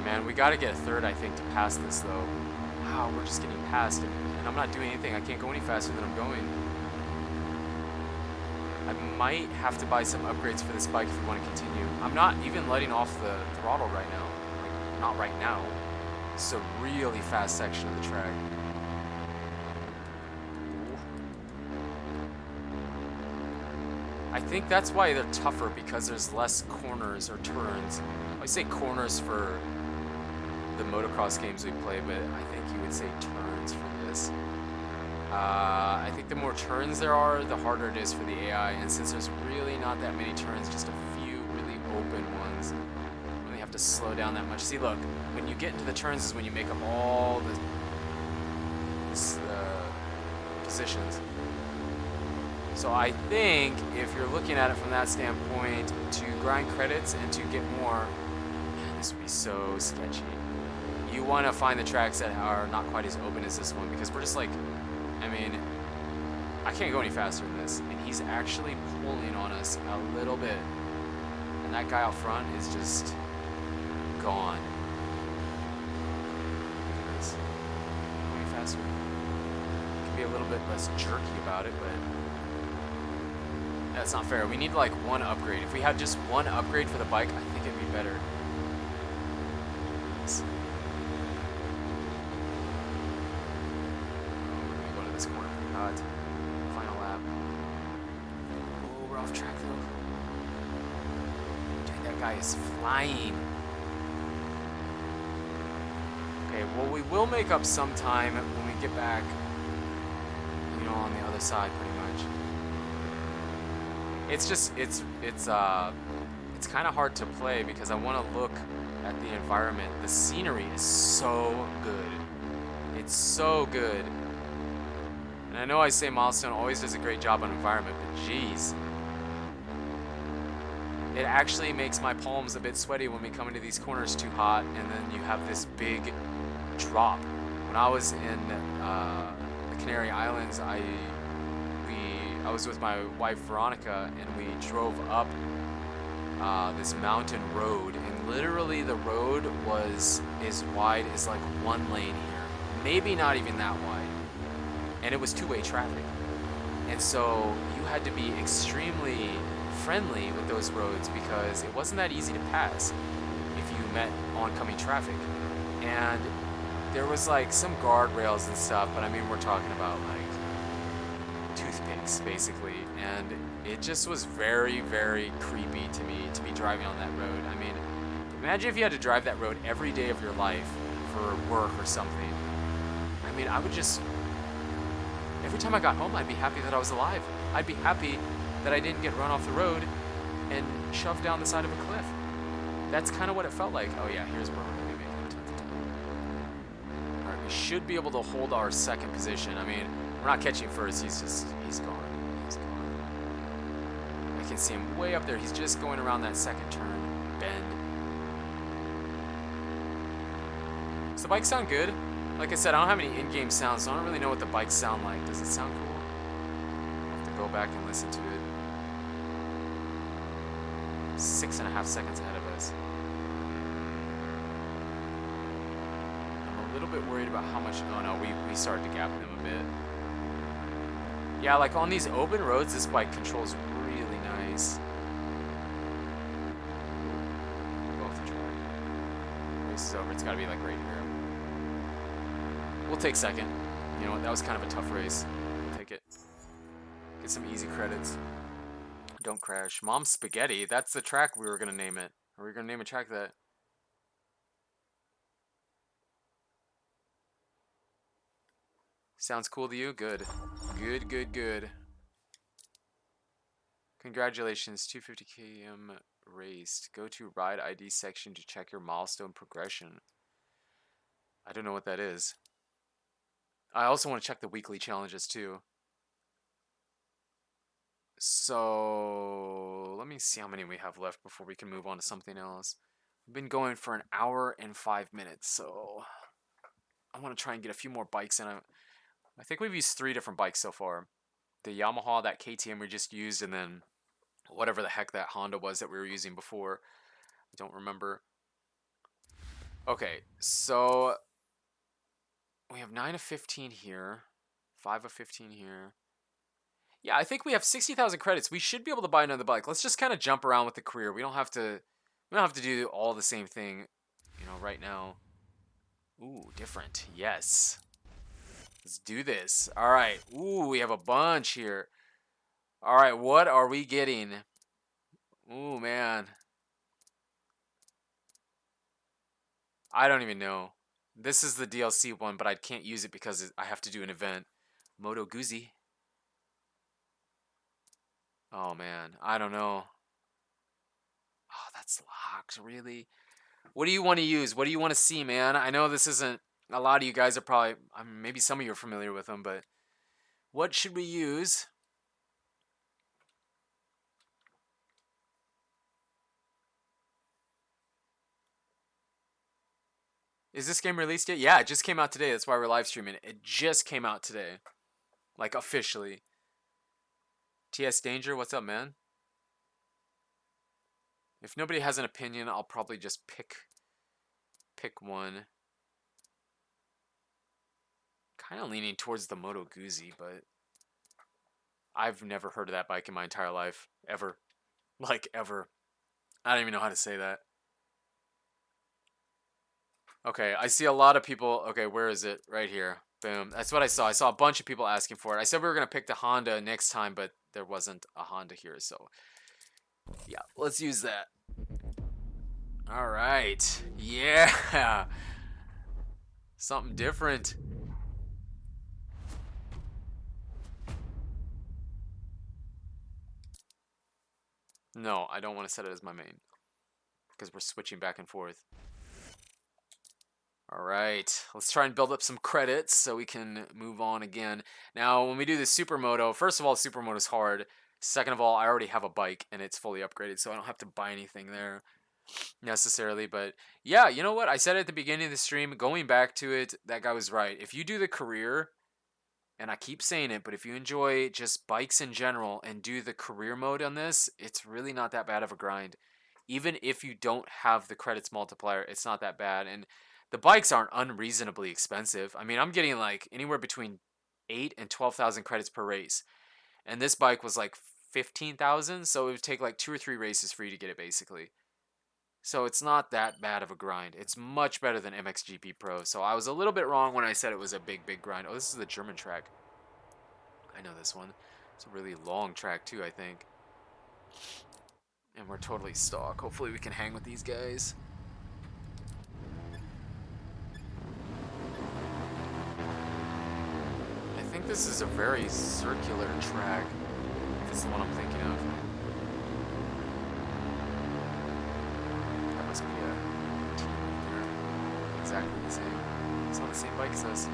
Man, we got to get a third, I think, to pass this, though. Wow, we're just getting past it. And I'm not doing anything. I can't go any faster than I'm going. I might have to buy some upgrades for this bike if we want to continue. I'm not even letting off the throttle right now. Like, not right now. It's a really fast section of the track. I think that's why they're tougher, because there's less corners or turns. I say corners for the motocross games we play, but I think you would say turns for this. I think the more turns there are, the harder it is for the AI, and since there's really not that many turns, just a few really open ones, you really have to slow down that much. See, look, when you get into the turns is when you make up all the positions. So I think if you're looking at it from that standpoint, to grind credits and to get more, man, this would be so sketchy. You want to find the tracks that are not quite as open as this one, because we're just like, I mean, I can't go any faster than this, and he's actually pulling on us a little bit, and that guy out front is just gone. Look at this. Go any faster. Can be a little bit less jerky about it, but that's not fair. We need like one upgrade. If we had just one upgrade for the bike, I think it'd be better. This corner. Final lap. Oh, we're off track though. Dude, that guy is flying. Okay, well, we will make up some time when we get back, you know, on the other side pretty much. It's just, it's kind of hard to play because I want to look at the environment. The scenery is so good. It's so good. And I know I say Milestone always does a great job on environment, but geez. It actually makes my palms a bit sweaty when we come into these corners too hot, and then you have this big drop. When I was in the Canary Islands, I was with my wife Veronica, and we drove up this mountain road, and literally the road was as wide as like one lane here. Maybe not even that wide. And it was two-way traffic. And so you had to be extremely friendly with those roads because it wasn't that easy to pass if you met oncoming traffic. And there was like some guardrails and stuff, but I mean, we're talking about like toothpicks basically. And it just was very, very creepy to me to be driving on that road. I mean, imagine if you had to drive that road every day of your life for work or something. I mean, I would just... Every time I got home, I'd be happy that I was alive. I'd be happy that I didn't get run off the road and shoved down the side of a cliff. That's kind of what it felt like. Oh yeah, here's where we're going to be making tons of time. Alright, we should be able to hold our second position. I mean, we're not catching first. He's gone. He's gone. I can see him way up there. He's just going around that second turn bend. Does the bike sound good? Like I said, I don't have any in-game sounds, so I don't really know what the bikes sound like. Does it sound cool? I'll have to go back and listen to it. 6.5 seconds ahead of us. I'm a little bit worried about how much... Oh no, we started to gap them a bit. Yeah, like on these open roads, this bike controls really nice. Go off the track. Race is over. It's got to be like right here. We'll take second. You know what? That was kind of a tough race. We'll take it. Get some easy credits. Don't crash. Mom's Spaghetti. That's the track we were going to name it. Are we going to name a track that? Sounds cool to you? Good. Good. Congratulations. 250 km raced. Go to ride ID section to check your milestone progression. I don't know what that is. I also want to check the weekly challenges too. So let me see how many we have left before we can move on to something else. We've been going for an hour and 5 minutes, so I want to try and get a few more bikes in. I think we've used 3 different bikes so far. The Yamaha, that KTM we just used, and then whatever the heck that Honda was that we were using before. I don't remember. Okay, so we have 9 of 15 here, 5 of 15 here. Yeah, I think we have 60,000 credits. We should be able to buy another bike. Let's just kind of jump around with the career. We don't have to do all the same thing, right now. Ooh, different. Yes. Let's do this. All right. Ooh, we have a bunch here. All right, what are we getting? Ooh, man. I don't even know. This is the DLC one, but I can't use it because I have to do an event. Moto Guzzi. Oh, man. I don't know. Oh, that's locked. Really? What do you want to use? What do you want to see, man? I know this isn't... A lot of you guys are probably... maybe some of you are familiar with them, but... What should we use? Is this game released yet? Yeah, it just came out today. That's why we're live streaming it. It just came out today. Like, officially. TS Danger, what's up, man? If nobody has an opinion, I'll probably just pick one. Kind of leaning towards the Moto Guzzi, but I've never heard of that bike in my entire life. Ever. Like, ever. I don't even know how to say that. Okay, I see a lot of people. Okay, where is it? Right here. Boom. That's what I saw. I saw a bunch of people asking for it. I said we were going to pick the Honda next time, but there wasn't a Honda here, so... Yeah, let's use that. All right. Yeah. Something different. No, I don't want to set it as my main. Because we're switching back and forth. Alright, let's try and build up some credits so we can move on again. Now, when we do the Supermoto, first of all, Supermoto's hard. Second of all, I already have a bike and it's fully upgraded, so I don't have to buy anything there necessarily. But yeah, you know what? I said at the beginning of the stream, going back to it, that guy was right. If you do the career, and I keep saying it, but if you enjoy just bikes in general and do the career mode on this, it's really not that bad of a grind. Even if you don't have the credits multiplier, it's not that bad. And the bikes aren't unreasonably expensive. I mean, I'm getting like anywhere between 8 and 12,000 credits per race. And this bike was like 15,000, so it would take like 2 or 3 races for you to get it basically. So it's not that bad of a grind. It's much better than MXGP Pro. So I was a little bit wrong when I said it was a big grind. Oh, this is the German track. I know this one. It's a really long track too, I think. And we're totally stock. Hopefully we can hang with these guys. I think this is a very circular track. If it's the one I'm thinking of. That must be a team there. Exactly the same. It's on the same bike as us.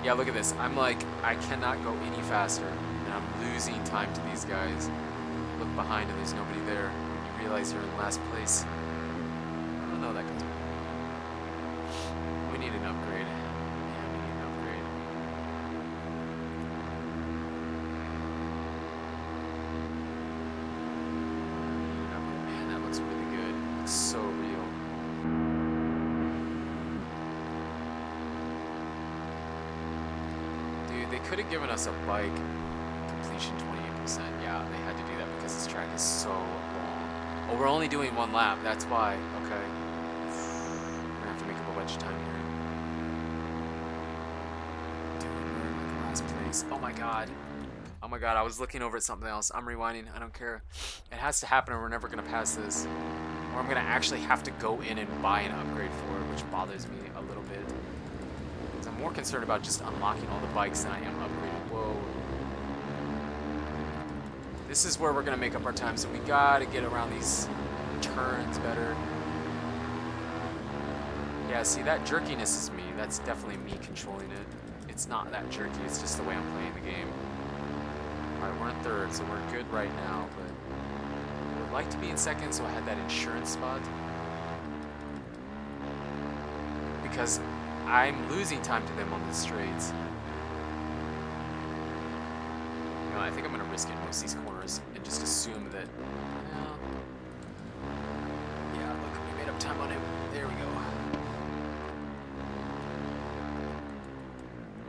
Yeah, look at this. I'm like, I cannot go any faster. And I'm losing time to these guys. Look behind and there's nobody there. You realize you're in last place. I don't know, that guy's... We need an upgrade. Yeah, we need an upgrade. Man, that looks really good. It's so real. Dude, they could have given us a bike completion 28%. Yeah, they had to do that because this track is so long. Oh, we're only doing 1 lap. That's why. Okay. We're gonna have to make up a bunch of time here. Dude, we're in like last place. Oh my god. Oh my god, I was looking over at something else. I'm rewinding. I don't care. It has to happen or we're never gonna pass this. Or I'm gonna actually have to go in and buy an upgrade for it, which bothers me a little bit. Because I'm more concerned about just unlocking all the bikes than I am upgrading. Whoa. This is where we're going to make up our time, so we got to get around these turns better. Yeah, see, that jerkiness is me. That's definitely me controlling it. It's not that jerky, it's just the way I'm playing the game. Alright, we're in third, so we're good right now, but I would like to be in second, so I had that insurance spot. Because I'm losing time to them on the straights. You know, I think I'm going to risk it in most of these corners and just assume that... yeah, look, we made up time on him. There we go.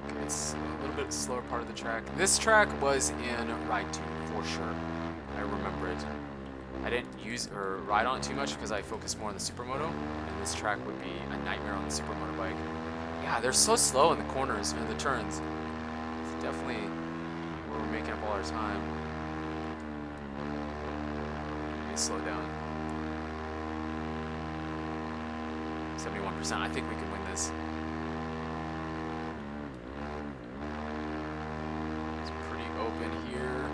Okay, it's a little bit slower part of the track. This track was in Ride 2, for sure. I remember it. I didn't use or ride on it too much because I focused more on the Supermoto, and this track would be a nightmare on the Supermoto bike. Yeah, they're so slow in the corners and the turns. It's definitely where we're making up all our time. Let me slow down. 71%. I think we can win this. It's pretty open here.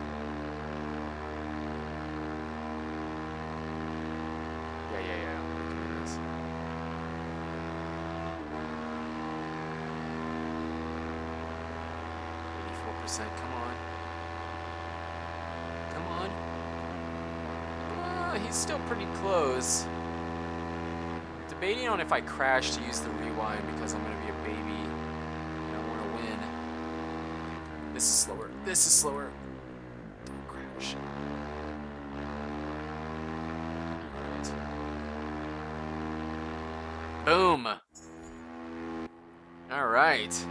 Come on. Come on. He's still pretty close. Debating on if I crash to use the rewind because I'm going to be a baby and I want to win. This is slower. This is slower. Don't crash. Alright. Boom. Alright.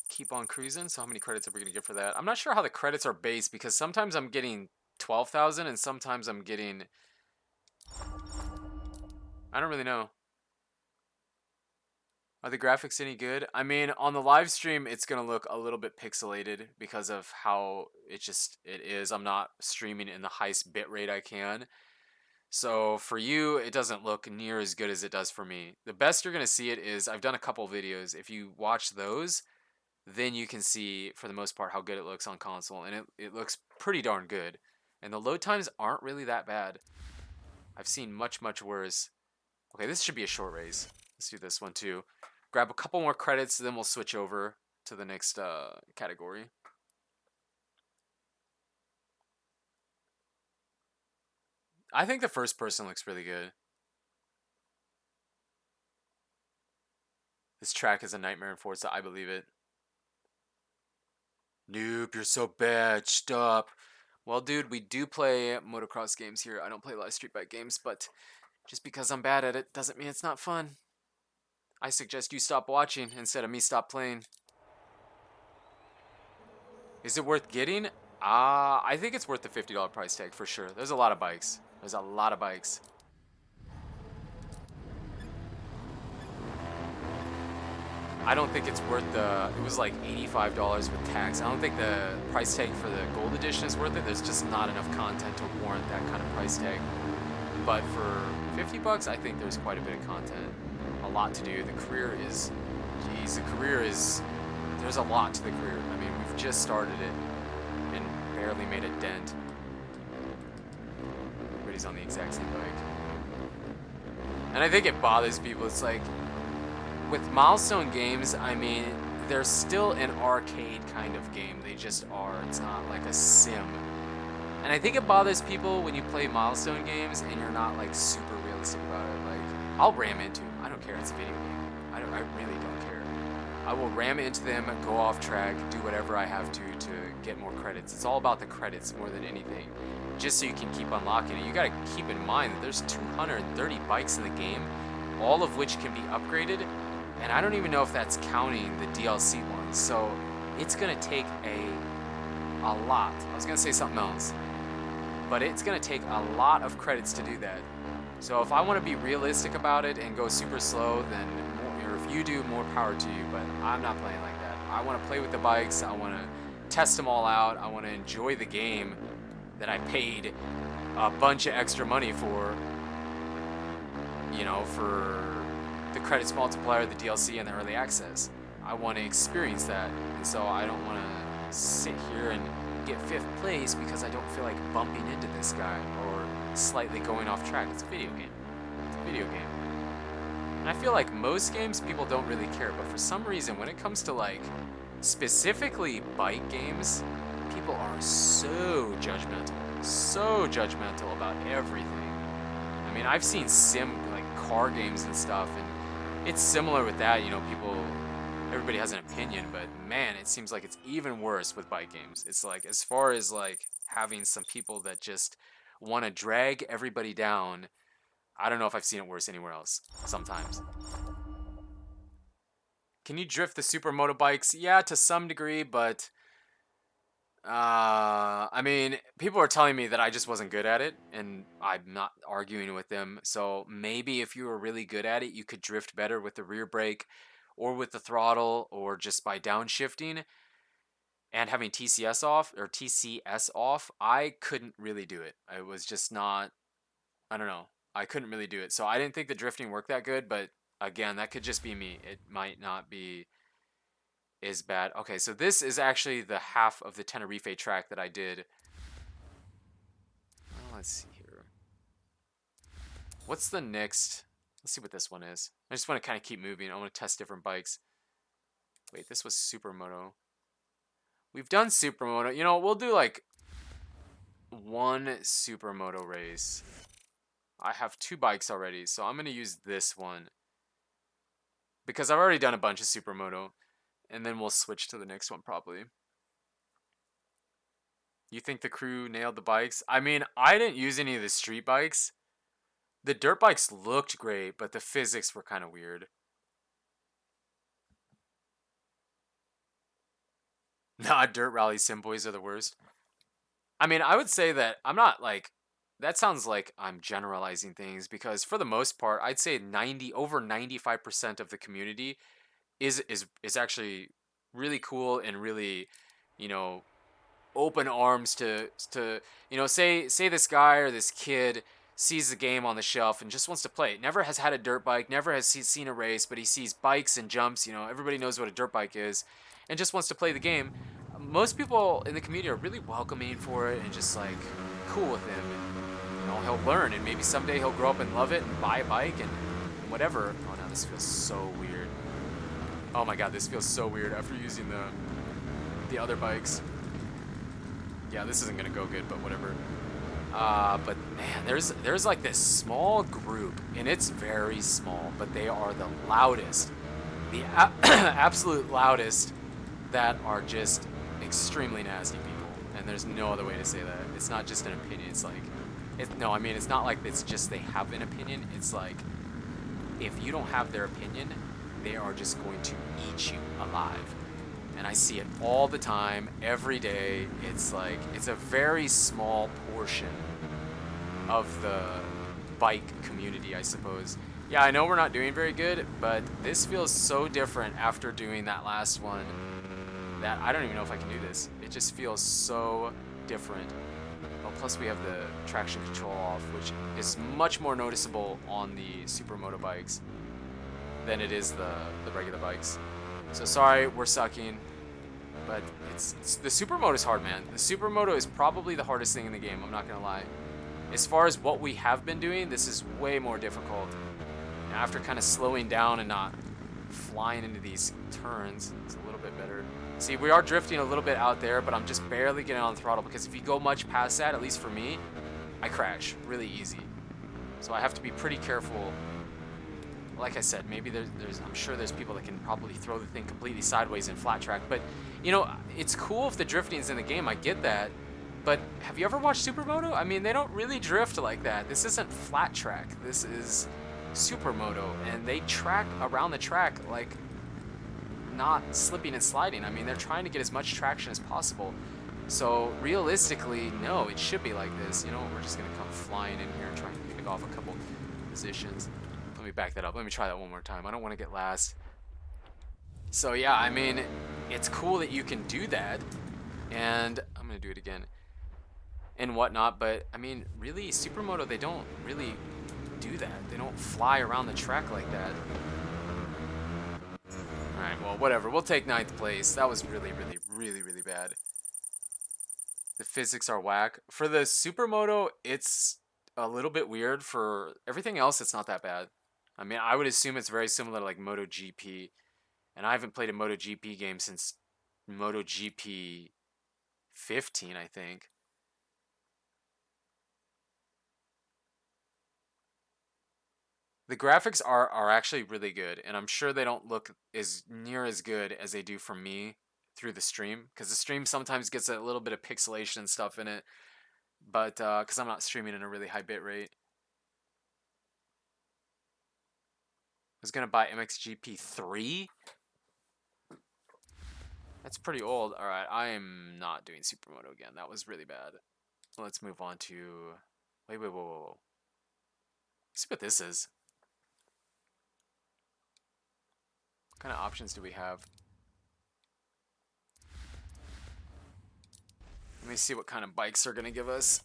Keep on cruising. So how many credits are we going to get for that? I'm not sure how the credits are based because sometimes I'm getting 12,000 and sometimes I'm getting... I don't really know. Are the graphics any good? I mean, on the live stream, it's going to look a little bit pixelated because of how it is. I'm not streaming in the highest bitrate I can. So for you, it doesn't look near as good as it does for me. The best you're going to see it is, I've done a couple videos. If you watch those, then you can see, for the most part, how good it looks on console. And it looks pretty darn good. And the load times aren't really that bad. I've seen much, much worse. Okay, this should be a short race. Let's do this one too. Grab a couple more credits, then we'll switch over to the next category. I think the first person looks really good. This track is a nightmare in Forza, I believe it. Noob, you're so bad, stop. Well, dude, we do play motocross games here. I don't play live street bike games, but just because I'm bad at it doesn't mean it's not fun. I suggest you stop watching instead of me stop playing. Is it worth getting? I think it's worth the $50 price tag for sure. There's a lot of bikes. There's a lot of bikes. I don't think it's worth it was like $85 with tax. I don't think the price tag for the gold edition is worth it. There's just not enough content to warrant that kind of price tag. But for $50, I think there's quite a bit of content. A lot to do. The career is, geez, there's a lot to the career. I mean, we've just started it and barely made a dent. Everybody's on the exact same bike. And I think it bothers people. It's like, with milestone games, I mean, they're still an arcade kind of game. They just are. It's not like a sim. And I think it bothers people when you play milestone games and you're not like super realistic about it. Like, I'll ram into them. I don't care. It's a video game. I really don't care. I will ram into them, go off track, do whatever I have to get more credits. It's all about the credits more than anything. Just so you can keep unlocking it. You gotta keep in mind that there's 230 bikes in the game, all of which can be upgraded. And I don't even know if that's counting the DLC ones. So it's gonna take a lot. I was gonna say something else, but it's gonna take a lot of credits to do that. So if I want to be realistic about it and go super slow, then or if you do, more power to you. But I'm not playing like that. I want to play with the bikes. I want to test them all out. I want to enjoy the game that I paid a bunch of extra money for. You know, for the credits multiplier, the DLC, and the early access. I want to experience that, and so I don't want to sit here and get 5th place because I don't feel like bumping into this guy or slightly going off track. It's a video game. It's a video game. And I feel like most games people don't really care, but for some reason when it comes to like specifically bike games, people are so judgmental about everything. I mean, I've seen like car games and stuff, and it's similar with that, you know, everybody has an opinion, but man, it seems like it's even worse with bike games. It's like, as far as like having some people that just want to drag everybody down, I don't know if I've seen it worse anywhere else sometimes. Can you drift the Supermoto bikes? Yeah, to some degree, but I mean, people are telling me that I just wasn't good at it, and I'm not arguing with them. So maybe if you were really good at it, you could drift better with the rear brake or with the throttle or just by downshifting and having TCS off. I couldn't really do it. I was just not, I don't know. I couldn't really do it. So I didn't think the drifting worked that good, but again, that could just be me. It might not be is bad. Okay, so this is actually the half of the Tenerife track that I did. Let's see here. What's the next? Let's see what this one is. I just want to kind of keep moving. I want to test different bikes. Wait, this was Supermoto. We've done Supermoto. You know, we'll do like one Supermoto race. I have 2 bikes already, so I'm going to use this one because I've already done a bunch of Supermoto. And then we'll switch to the next one probably. You think the crew nailed the bikes? I mean, I didn't use any of the street bikes. The dirt bikes looked great, but the physics were kind of weird. Nah, dirt rally sim boys are the worst. I mean, I would say that I'm not like, that sounds like I'm generalizing things, because for the most part, I'd say over 95% of the community is actually really cool and really, you know, open arms to you know, say this guy or this kid sees the game on the shelf and just wants to play it. Never has had a dirt bike, never has seen a race, but he sees bikes and jumps, you know, everybody knows what a dirt bike is, and just wants to play the game. Most people in the community are really welcoming for it and just like cool with him, and you know, he'll learn, and maybe someday he'll grow up and love it and buy a bike and whatever. Oh, now this feels so weird. Oh my god, this feels so weird after using the other bikes. Yeah, this isn't gonna go good, but whatever. But man, there's like this small group, and it's very small, but they are the loudest, the absolute loudest, that are just extremely nasty people. And there's no other way to say that. It's not just an opinion. It's like, no, I mean, it's not like it's just they have an opinion. It's like, if you don't have their opinion, they are just going to eat you alive. And I see it all the time, every day. It's like, it's a very small portion of the bike community, I suppose. Yeah, I know we're not doing very good, but this feels so different after doing that last one that I don't even know if I can do this. It just feels so different. Oh, plus we have the traction control off, which is much more noticeable on the Supermoto bikes than it is the regular bikes. So sorry, we're sucking, but it's the Supermoto is hard, man. The Supermoto is probably the hardest thing in the game, I'm not gonna lie. As far as what we have been doing, this is way more difficult. Now, after kind of slowing down and not flying into these turns, it's a little bit better. See, we are drifting a little bit out there, but I'm just barely getting on the throttle, because if you go much past that, at least for me, I crash really easy. So I have to be pretty careful. Like I said, maybe I'm sure there's people that can probably throw the thing completely sideways in flat track, but you know, it's cool if the drifting's in the game, I get that, but have you ever watched Supermoto? I mean, they don't really drift like that. This isn't flat track, this is Supermoto, and they track around the track like not slipping and sliding. I mean, they're trying to get as much traction as possible. So realistically, no, it should be like this. You know, we're just gonna come flying in here and try and pick off a couple positions. Let me back that up. Let me try that one more time. I don't want to get last. So yeah, I mean, it's cool that you can do that, and I'm gonna do it again and whatnot, but I mean, really, Supermoto, they don't really do that. They don't fly around the track like that. Alright, well, whatever. We'll take 9th place. That was really, really, really, really bad. The physics are whack. For the Supermoto, it's a little bit weird. For everything else, it's not that bad. I mean, I would assume it's very similar to like MotoGP, and I haven't played a MotoGP game since MotoGP 15, I think. The graphics are actually really good, and I'm sure they don't look as near as good as they do from me through the stream, because the stream sometimes gets a little bit of pixelation and stuff in it, but because I'm not streaming in a really high bit rate. I was gonna buy MXGP 3. That's pretty old. All right, I am not doing Supermoto again. That was really bad. Let's move on to. Wait, wait, whoa, whoa, whoa. Let's see what this is. What kind of options do we have? Let me see what kind of bikes they're gonna give us.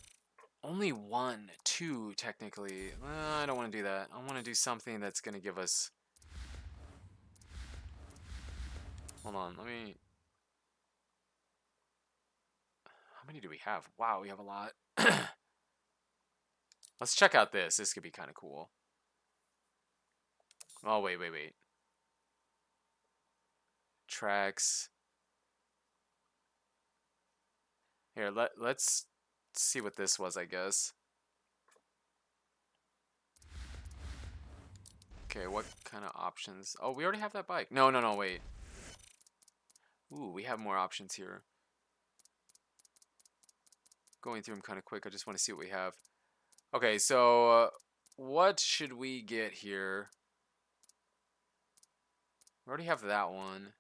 Only one, two, technically. I don't want to do that. I want to do something that's going to give us... Hold on, let me... How many do we have? Wow, we have a lot. Let's check out this. This could be kind of cool. Oh, wait, wait, wait. Tracks. Here, let's see what this was, I guess. Okay, what kind of options? Oh, we already have that bike. No, no, no, wait. Ooh, we have more options here. Going through them kind of quick. I just want to see what we have. Okay, so what should we get here? We already have that one.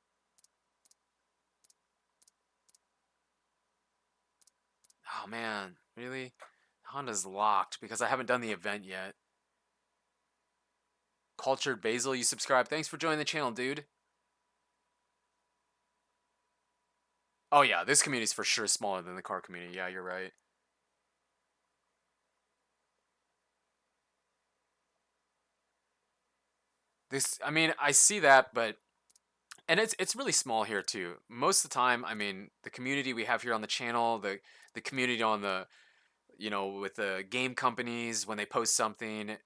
Oh man, really? Honda's locked because I haven't done the event yet. Cultured Basil, you subscribe. Thanks for joining the channel, dude. Oh yeah, this community is for sure smaller than the car community. Yeah, you're right. This, I mean, I see that, but and it's really small here too. Most of the time, I mean, the community we have here on the channel, the community on the with the game companies when they post something,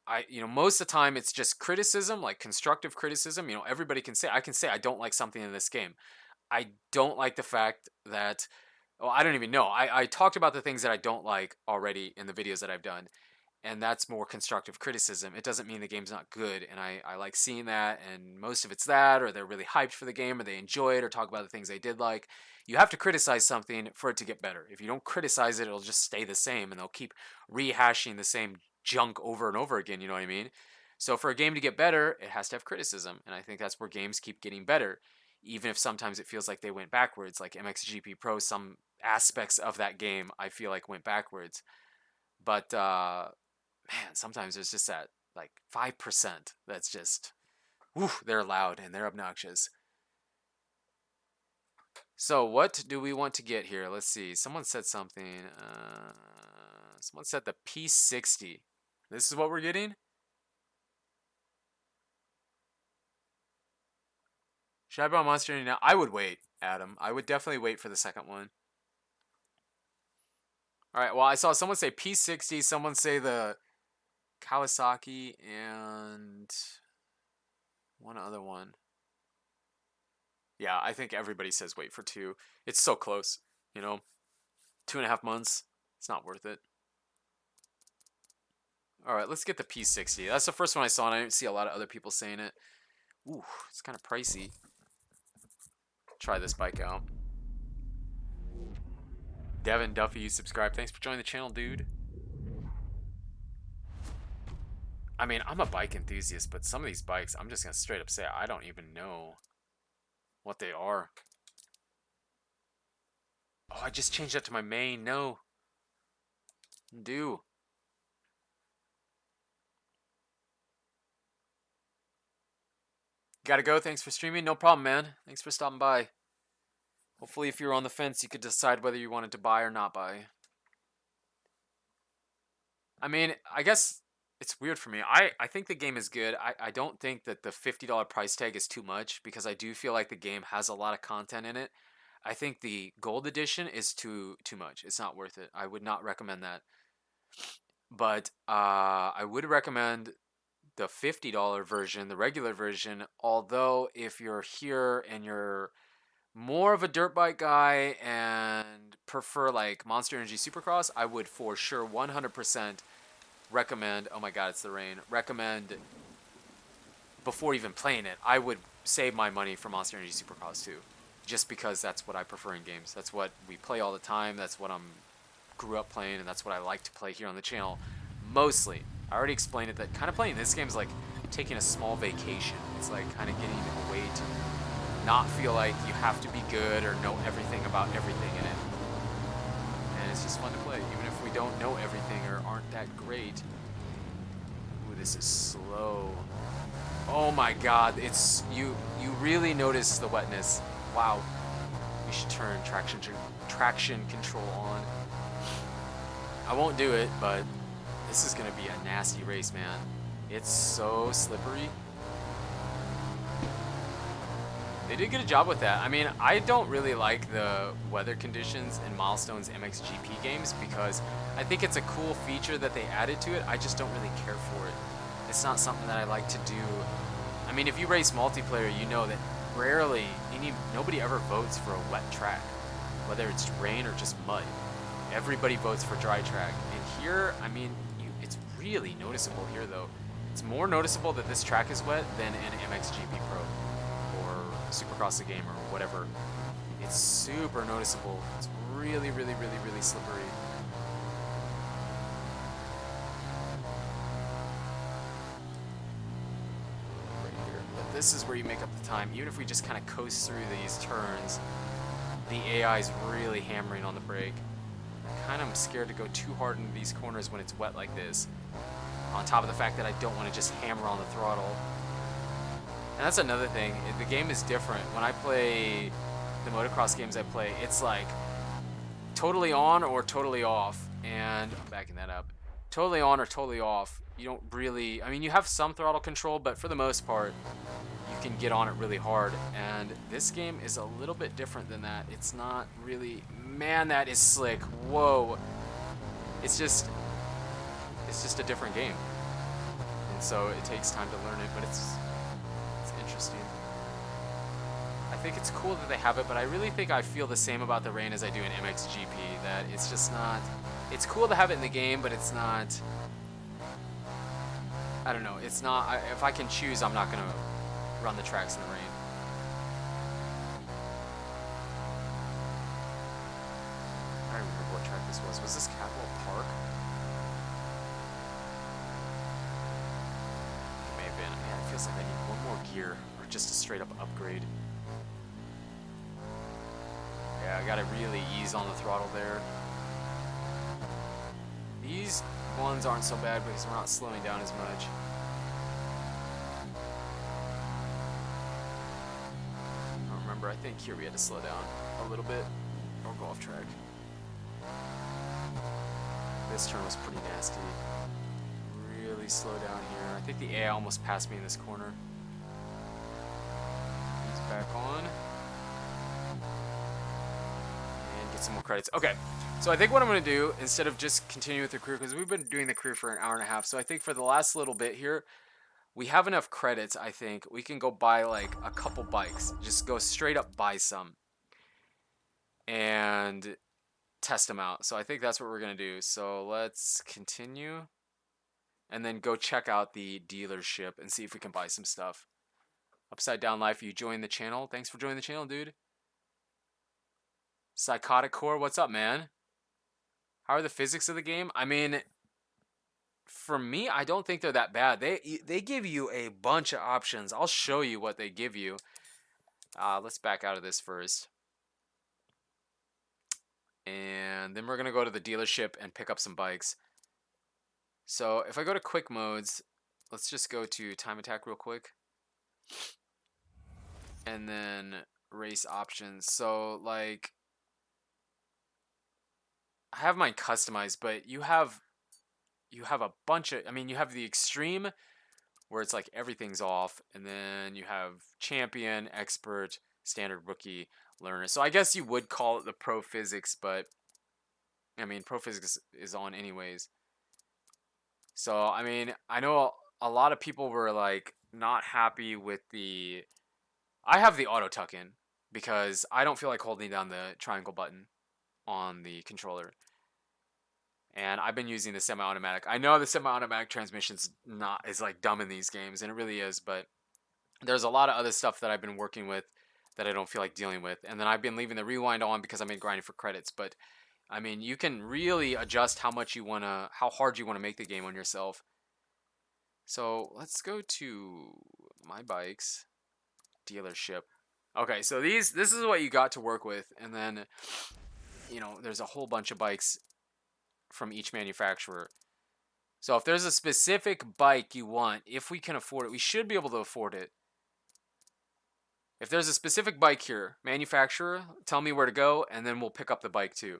most of the time it's just criticism, like constructive criticism. Everybody can say, I can say I don't like something in this game. I don't like the fact that, well, I don't even know. I talked about the things that I don't like already in the videos that I've done, and that's more constructive criticism. It doesn't mean the game's not good, and I like seeing that, and most of it's that, or they're really hyped for the game, or they enjoy it, or talk about the things they did like. You have to criticize something for it to get better. If you don't criticize it, it'll just stay the same, and they'll keep rehashing the same junk over and over again, you know what I mean? So for a game to get better, it has to have criticism, and I think that's where games keep getting better, even if sometimes it feels like they went backwards, like MXGP Pro, some aspects of that game I feel like went backwards. But man, sometimes there's just that like 5% that's just, whew, they're loud and they're obnoxious. So what do we want to get here? Let's see. Someone said something. Someone said the P60. This is what we're getting? Should I buy Monster Energy now? I would wait, Adam. I would definitely wait for the second one. All right, well, I saw someone say P60, someone say the Kawasaki, and one other one. Yeah, I think everybody says wait for two. It's so close, 2.5 months. It's not worth it. All right, let's get the P60. That's the first one I saw, and I didn't see a lot of other people saying it. Ooh, it's kind of pricey. Try this bike out. Devin Duffy, you subscribe. Thanks for joining the channel, dude. I mean, I'm a bike enthusiast, but some of these bikes, I'm just going to straight up say, I don't even know what they are. Oh, I just changed that to my main. No. Do. Gotta go. Thanks for streaming. No problem, man. Thanks for stopping by. Hopefully, if you're on the fence, you could decide whether you wanted to buy or not buy. I mean, I guess it's weird for me. I think the game is good. I don't think that the $50 price tag is too much because I do feel like the game has a lot of content in it. I think the gold edition is too much. It's not worth it. I would not recommend that. But I would recommend the $50 version, the regular version. Although if you're here and you're more of a dirt bike guy and prefer like Monster Energy Supercross, I would for sure 100% recommend. Oh my God, it's the rain. Recommend before even playing it. I would save my money for Monster Energy Supercross too, just because that's what I prefer in games. That's what we play all the time. That's what I'm grew up playing, and that's what I like to play here on the channel. Mostly, I already explained it that kind of playing this game is like taking a small vacation. It's like kind of getting away to not feel like you have to be good or know everything about everything in it. And it's just fun to play, even if we don't know everything or aren't that great. Ooh, this is slow. Oh my God, it's you really notice the wetness. Wow. We should turn traction control on. I won't do it, but this is gonna be a nasty race, man. It's so slippery. They did a good job with that. I mean, I don't really like the weather conditions in Milestone's MXGP games because I think it's a cool feature that they added to it. I just don't really care for it. It's not something that I like to do. I mean, if you race multiplayer, you know that rarely, nobody ever votes for a wet track, whether it's rain or just mud. Everybody votes for dry track. And here, I mean, it's really noticeable here, though. It's more noticeable that this track is wet than in MXGP Pro or Supercross the game or whatever. It's super noticeable. It's really, really, really, really slippery. Right here. But this is where you make up the time. Even if we just kind of coast through these turns, the AI is really hammering on the brake. Kind of scared to go too hard into these corners when it's wet like this. On top of the fact that I don't want to just hammer on the throttle. And that's another thing. The game is different. When I play the motocross games I play, it's like totally on or totally off. And I'm backing that up. Totally on or totally off. You don't really, I mean, you have some throttle control, but for the most part, you can get on it really hard. And this game is a little bit different than that. It's not really, man, that is slick. Whoa. It's just a different game. And so it takes time to learn it, but it's interesting. I think it's cool that they have it, but I really think I feel the same about the rain as I do in MXGP, that it's just not, it's cool to have it in the game, but it's not, I don't know, it's not, if I can choose, I'm not going to run the tracks in the rain. I don't remember what track this was. Was this Capitol Park? It may have been. Man, it feels like I need one more gear or just a straight up upgrade. Yeah, I gotta really ease on the throttle there. These ones aren't so bad because we're not slowing down as much. I don't remember. I think here we had to slow down a little bit or go off track. This turn was pretty nasty. Really slow down here. I think the AI almost passed me in this corner. He's back on. And get some more credits. Okay, so I think what I'm going to do, instead of just continue with the career, because we've been doing the career for an hour and a half, so I think for the last little bit here, we have enough credits, I think. We can go buy like a couple bikes. Just go straight up buy some. And test them out. So I think that's what we're going to do. So let's continue. And then go check out the dealership and see if we can buy some stuff. Upside Down Life, you joined the channel. Thanks for joining the channel, dude. Psychotic Core, what's up, man? How are the physics of the game? I mean, for me, I don't think they're that bad. They give you a bunch of options. I'll show you what they give you. Let's back out of this first. And then we're going to go to the dealership and pick up some bikes. So if I go to quick modes, let's just go to time attack real quick. And then race options. So like, I have mine customized, but you have a bunch of, I mean, you have the extreme where it's like everything's off, and then you have champion, expert, standard, rookie, learner. So I guess you would call it the pro physics, but I mean, pro physics is on anyways. So, I mean, I know a lot of people were like not happy with the. I have the auto tuck in because I don't feel like holding down the triangle button on the controller. And I've been using the semi-automatic. I know the semi-automatic transmission's not is like dumb in these games, and it really is, but there's a lot of other stuff that I've been working with that I don't feel like dealing with. And then I've been leaving the rewind on because I've been grinding for credits. But I mean, you can really adjust how hard you wanna make the game on yourself. So let's go to my bikes dealership. Okay, so this is what you got to work with, and then there's a whole bunch of bikes from each manufacturer. So if there's a specific bike you want, if we can afford it, we should be able to afford it. If there's a specific bike here, manufacturer, tell me where to go, and then we'll pick up the bike too.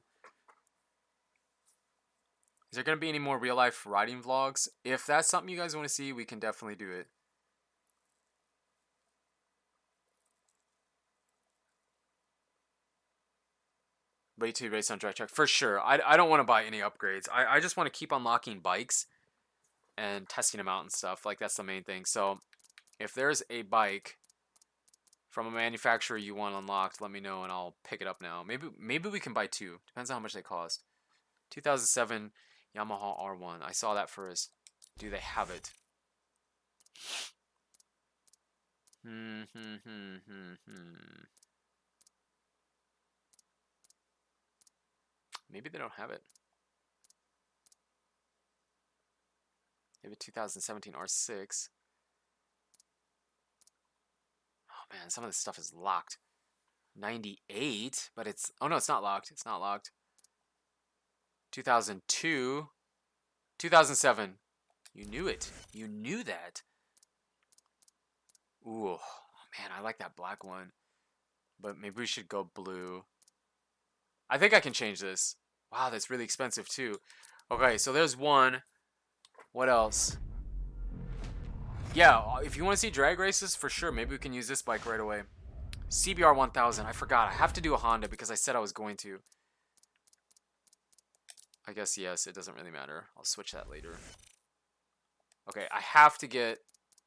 Is there going to be any more real life riding vlogs? If that's something you guys want to see, we can definitely do it. Way to race on dry track. For sure. I don't want to buy any upgrades. I just want to keep unlocking bikes and testing them out and stuff. Like, that's the main thing. So, if there's a bike from a manufacturer you want unlocked, let me know and I'll pick it up now. Maybe we can buy two. Depends on how much they cost. 2007 Yamaha R1. I saw that first. Do they have it? Maybe they don't have it. Maybe 2017 R6. Oh man, some of this stuff is locked. 98, but it's... Oh no, it's not locked. It's not locked. 2002. 2007. You knew it. You knew that. Ooh, oh man, I like that black one. But maybe we should go blue. I think I can change this. Wow, that's really expensive too. Okay, so there's one. What else? Yeah, if you want to see drag races, for sure. Maybe we can use this bike right away. CBR 1000. I forgot. I have to do a Honda because I said I was going to. I guess yes, it doesn't really matter. I'll switch that later. Okay, I have to get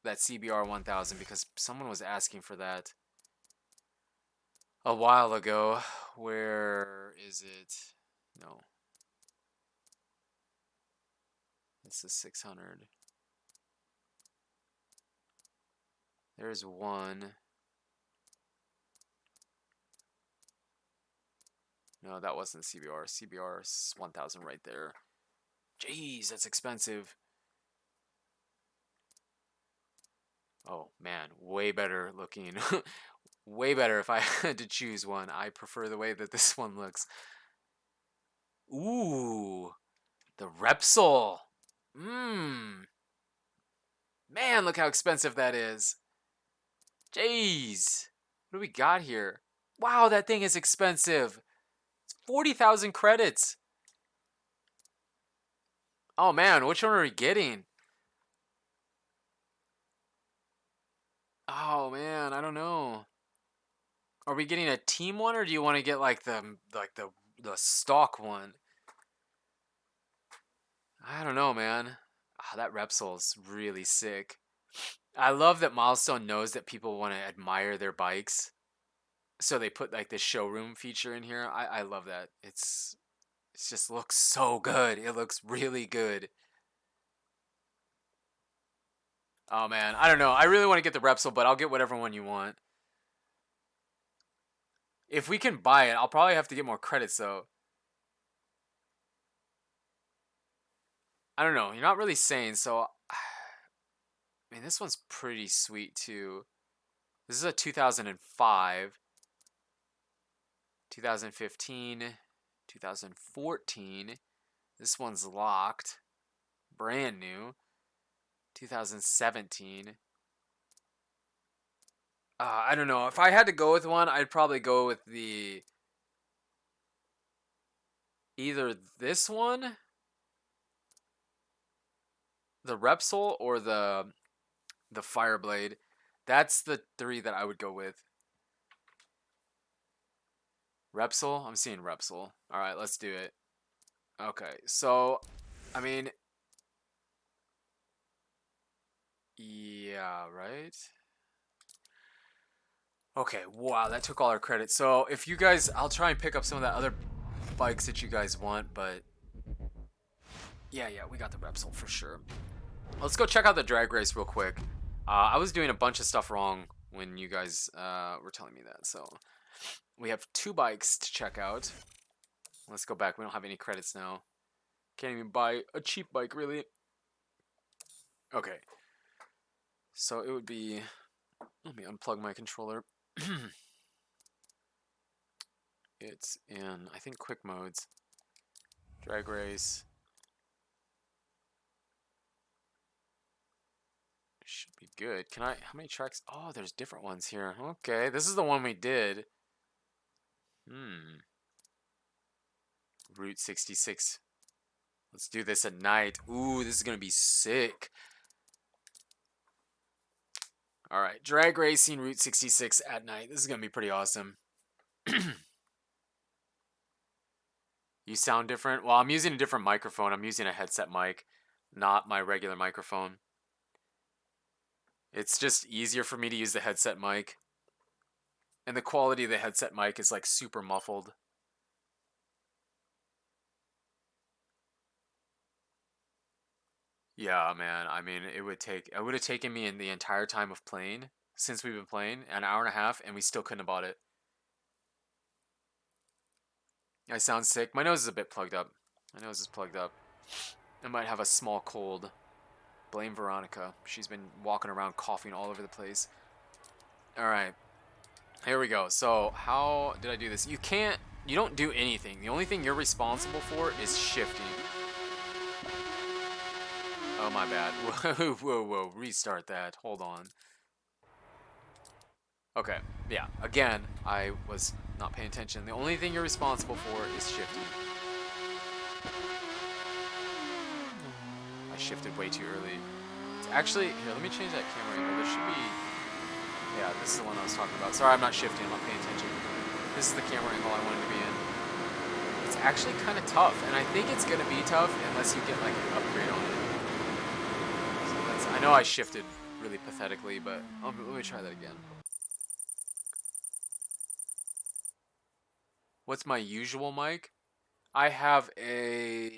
that CBR 1000 because someone was asking for that a while ago. Where is it? No. It's the 600. There's one. No, that wasn't CBR. CBR is 1000 right there. Jeez, that's expensive. Oh, man, way better looking. Way better if I had to choose one. I prefer the way that this one looks. Ooh, the Repsol. Mmm. Man, look how expensive that is. Jeez. What do we got here? Wow, that thing is expensive. It's 40,000 credits. Oh man, which one are we getting? Oh man, I don't know. Are we getting a team one or do you want to get like the stock one? I don't know, man. Ah, that Repsol's really sick. I love that Milestone knows that people want to admire their bikes. So they put like this showroom feature in here. I love that. It just looks so good. It looks really good. Oh man, I don't know. I really want to get the Repsol, but I'll get whatever one you want. If we can buy it, I'll probably have to get more credits though. I don't know. You're not really saying, so I mean, this one's pretty sweet too. This is a 2005, 2015, 2014. This one's locked, brand new. 2017. I don't know. If I had to go with one, I'd probably go with either this one, the Repsol, or the Fireblade. That's the three that I would go with. Repsol? I'm seeing Repsol. All right, let's do it. Okay, so I mean, Yeah, right? Okay, wow, that took all our credit. So if you guys, I'll try and pick up some of that other bikes that you guys want, but yeah, we got the Repsol for sure. Let's go check out the drag race real quick. I was doing a bunch of stuff wrong when you guys were telling me that. So we have 2 bikes to check out. Let's go back. We don't have any credits now. Can't even buy a cheap bike, really. Okay. So it would be... Let me unplug my controller. It's in, I think, quick modes. Drag race. Should be good. Can I... How many tracks? Oh, there's different ones here. Okay, this is the one we did. Route 66. Let's do this at night. Ooh, this is going to be sick. All right, drag racing Route 66 at night. This is going to be pretty awesome. You sound different? Well, I'm using a different microphone. I'm using a headset mic, not my regular microphone. It's just easier for me to use the headset mic. And the quality of the headset mic is like super muffled. Yeah, man. I mean, it would have taken me in the entire time of playing, since we've been playing, an hour and a half, and we still couldn't have bought it. I sound sick. My nose is a bit plugged up. My nose is plugged up. I might have a small cold. Blame Veronica. She's been walking around coughing all over the place. Alright. Here we go. So, how did I do this? You don't do anything. The only thing you're responsible for is shifting. Oh, my bad. Whoa. Restart that. Hold on. Okay. Yeah. Again, I was not paying attention. The only thing you're responsible for is shifting. I shifted way too early. Actually, here, let me change that camera angle. There should be... Yeah, this is the one I was talking about. Sorry, I'm not shifting. I'm not paying attention. This is the camera angle I wanted to be in. It's actually kind of tough, and I think it's going to be tough unless you get, like, an upgrade on it. So I know I shifted really pathetically, but let me try that again. What's my usual mic? I have a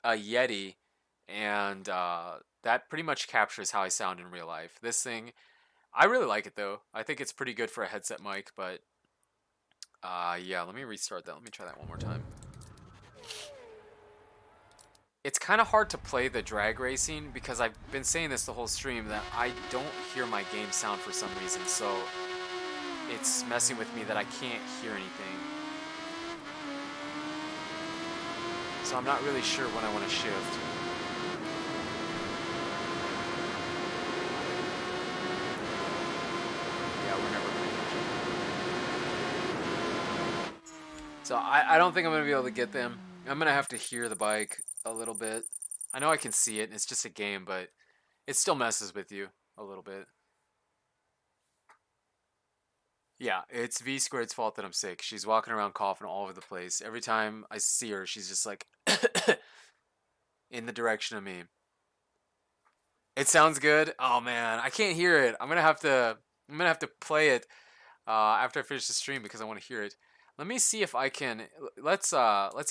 Yeti, and that pretty much captures how I sound in real life. This thing, I really like it though. I think it's pretty good for a headset mic, but yeah, let me restart that. Let me try that one more time. It's kind of hard to play the drag racing because I've been saying this the whole stream that I don't hear my game sound for some reason, so it's messing with me that I can't hear anything. So I'm not really sure when I want to shift. Yeah, we're never going to. So I don't think I'm going to be able to get them. I'm going to have to hear the bike a little bit. I know I can see it, and it's just a game, but it still messes with you a little bit. Yeah, it's V Squared's fault that I'm sick. She's walking around coughing all over the place. Every time I see her, she's just like in the direction of me. It sounds good. Oh man, I can't hear it. I'm gonna have to play it after I finish the stream because I want to hear it. Let me see if I can. Let's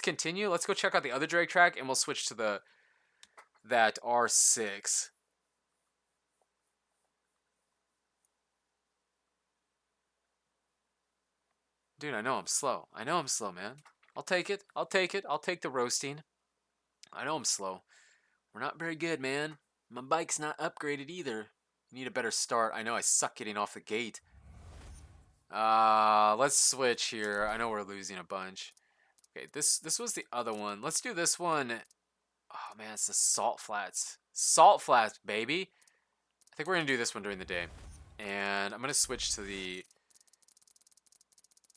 continue. Let's go check out the other drag track, and we'll switch to that R6. Dude, I know I'm slow. I know I'm slow, man. I'll take it. I'll take it. I'll take the roasting. I know I'm slow. We're not very good, man. My bike's not upgraded either. Need a better start. I know I suck getting off the gate. Let's switch here. I know we're losing a bunch. Okay, this was the other one. Let's do this one. Oh man, it's the Salt Flats. Salt Flats, baby. I think we're gonna do this one during the day. And I'm gonna switch to the...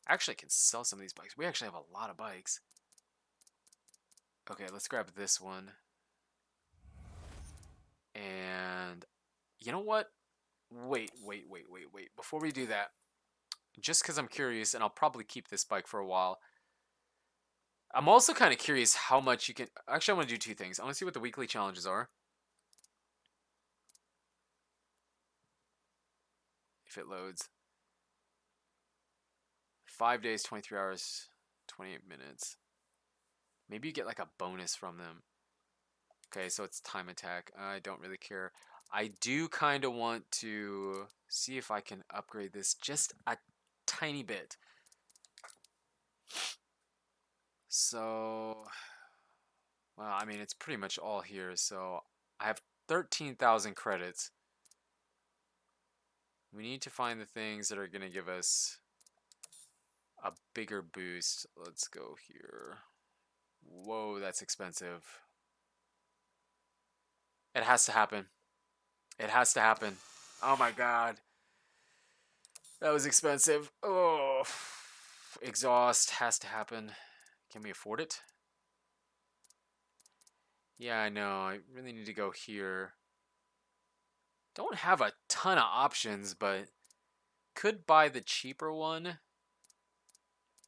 Actually, I can sell some of these bikes. We actually have a lot of bikes. Okay, let's grab this one. And you know what? Wait. Before we do that, just because I'm curious, and I'll probably keep this bike for a while, I'm also kind of curious how much you can... Actually, I want to do 2 things. I want to see what the weekly challenges are. if it loads. 5 days, 23 hours, 28 minutes. Maybe you get like a bonus from them. Okay, so it's time attack. I don't really care. I do kind of want to see if I can upgrade this just a tiny bit. So, well, I mean, it's pretty much all here. So I have 13,000 credits. We need to find the things that are going to give us a bigger boost. Let's go here. Whoa, that's expensive. It has to happen. It has to happen. Oh my god. That was expensive. Oh. Exhaust has to happen. Can we afford it? Yeah, I know. I really need to go here. Don't have a ton of options, but could buy the cheaper one.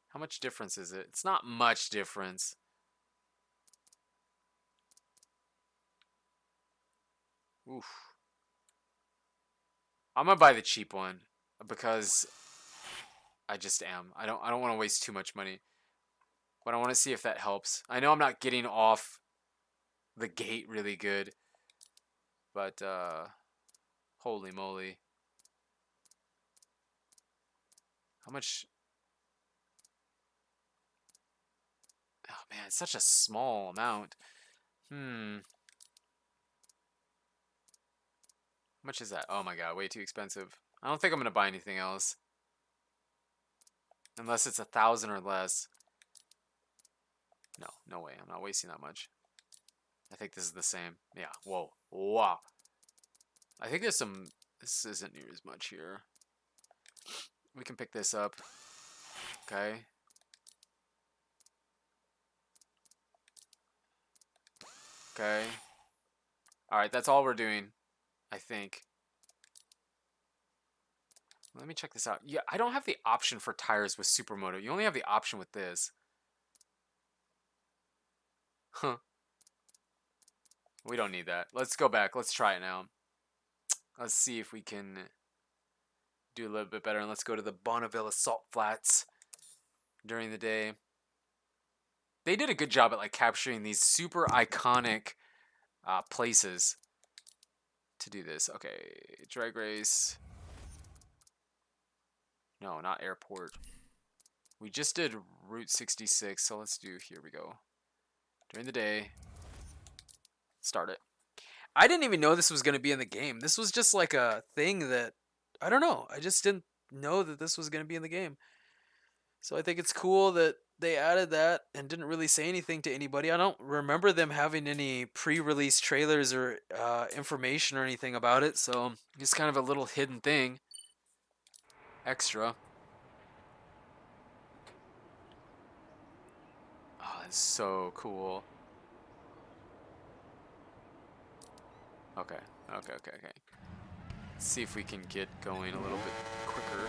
How much difference is it? It's not much difference. Oof. I'm gonna buy the cheap one because I just am. I don't want to waste too much money. But I want to see if that helps. I know I'm not getting off the gate really good. But holy moly. How much? Oh man, it's such a small amount. How much is that? Oh my god, way too expensive. I don't think I'm gonna buy anything else. Unless it's 1,000 or less. No, no way. I'm not wasting that much. I think this is the same. Yeah, whoa. Wow. I think there's some... This isn't near as much here. We can pick this up. Okay. Okay. Alright, that's all we're doing. I think. Let me check this out. Yeah, I don't have the option for tires with Supermoto. You only have the option with this. Huh. We don't need that. Let's go back. Let's try it now. Let's see if we can do a little bit better. And let's go to the Bonneville Salt Flats during the day. They did a good job at like capturing these super iconic places to do this. Okay, drag race. No, not airport. We just did Route 66, so let's do, here we go. During the day, start it. I didn't even know this was going to be in the game. This was just like a thing that, I don't know. I just didn't know that this was going to be in the game. So I think it's cool that they added that and didn't really say anything to anybody. I don't remember them having any pre-release trailers or information or anything about it. So it's kind of a little hidden thing. Extra. Oh, that's so cool. Okay. Let's see if we can get going a little bit quicker.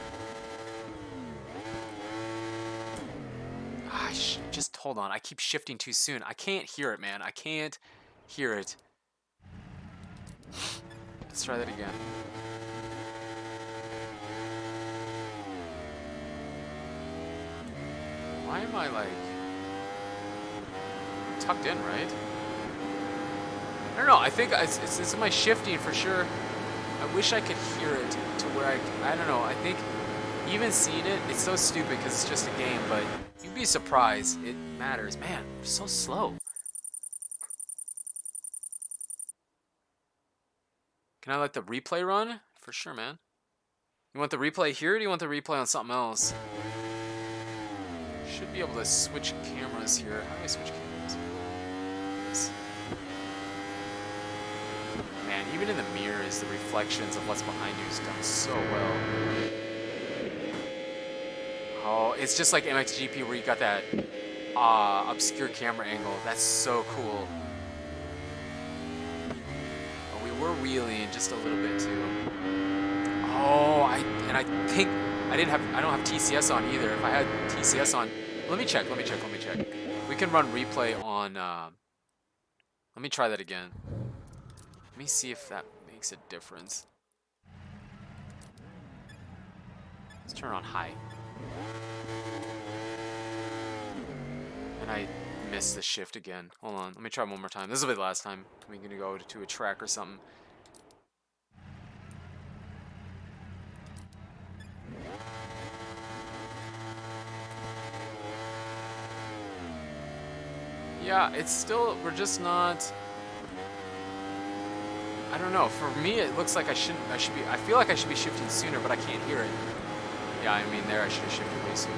Just hold on. I keep shifting too soon. I can't hear it, man. I can't hear it. Let's try that again. Why am I like tucked in, right? I don't know. I think it's my shifting for sure. I wish I could hear it to where I don't know. I think even seeing it, it's so stupid because it's just a game, but you'd be surprised. It matters. Man, we're so slow. Can I let the replay run? For sure, man. You want the replay here or do you want the replay on something else? Should be able to switch cameras here. How do I switch cameras? Yes. Man, even in the mirrors, the reflections of what's behind you is done so well. Oh, it's just like MXGP where you got that obscure camera angle. That's so cool. Oh, we were wheeling just a little bit too. Oh, I think I don't have TCS on either. If I had TCS on, let me check. We can run replay on. Let me try that again. Let me see if that makes a difference. Let's turn it on high. And I missed the shift again. Hold on, let me try one more time. This will be the last time. We're gonna go to a track or something. Yeah, it's still, we're just not, I don't know. For me, it looks like I should be, I feel like I should be shifting sooner, but I can't hear it. Yeah, I mean, there I should have shifted way sooner.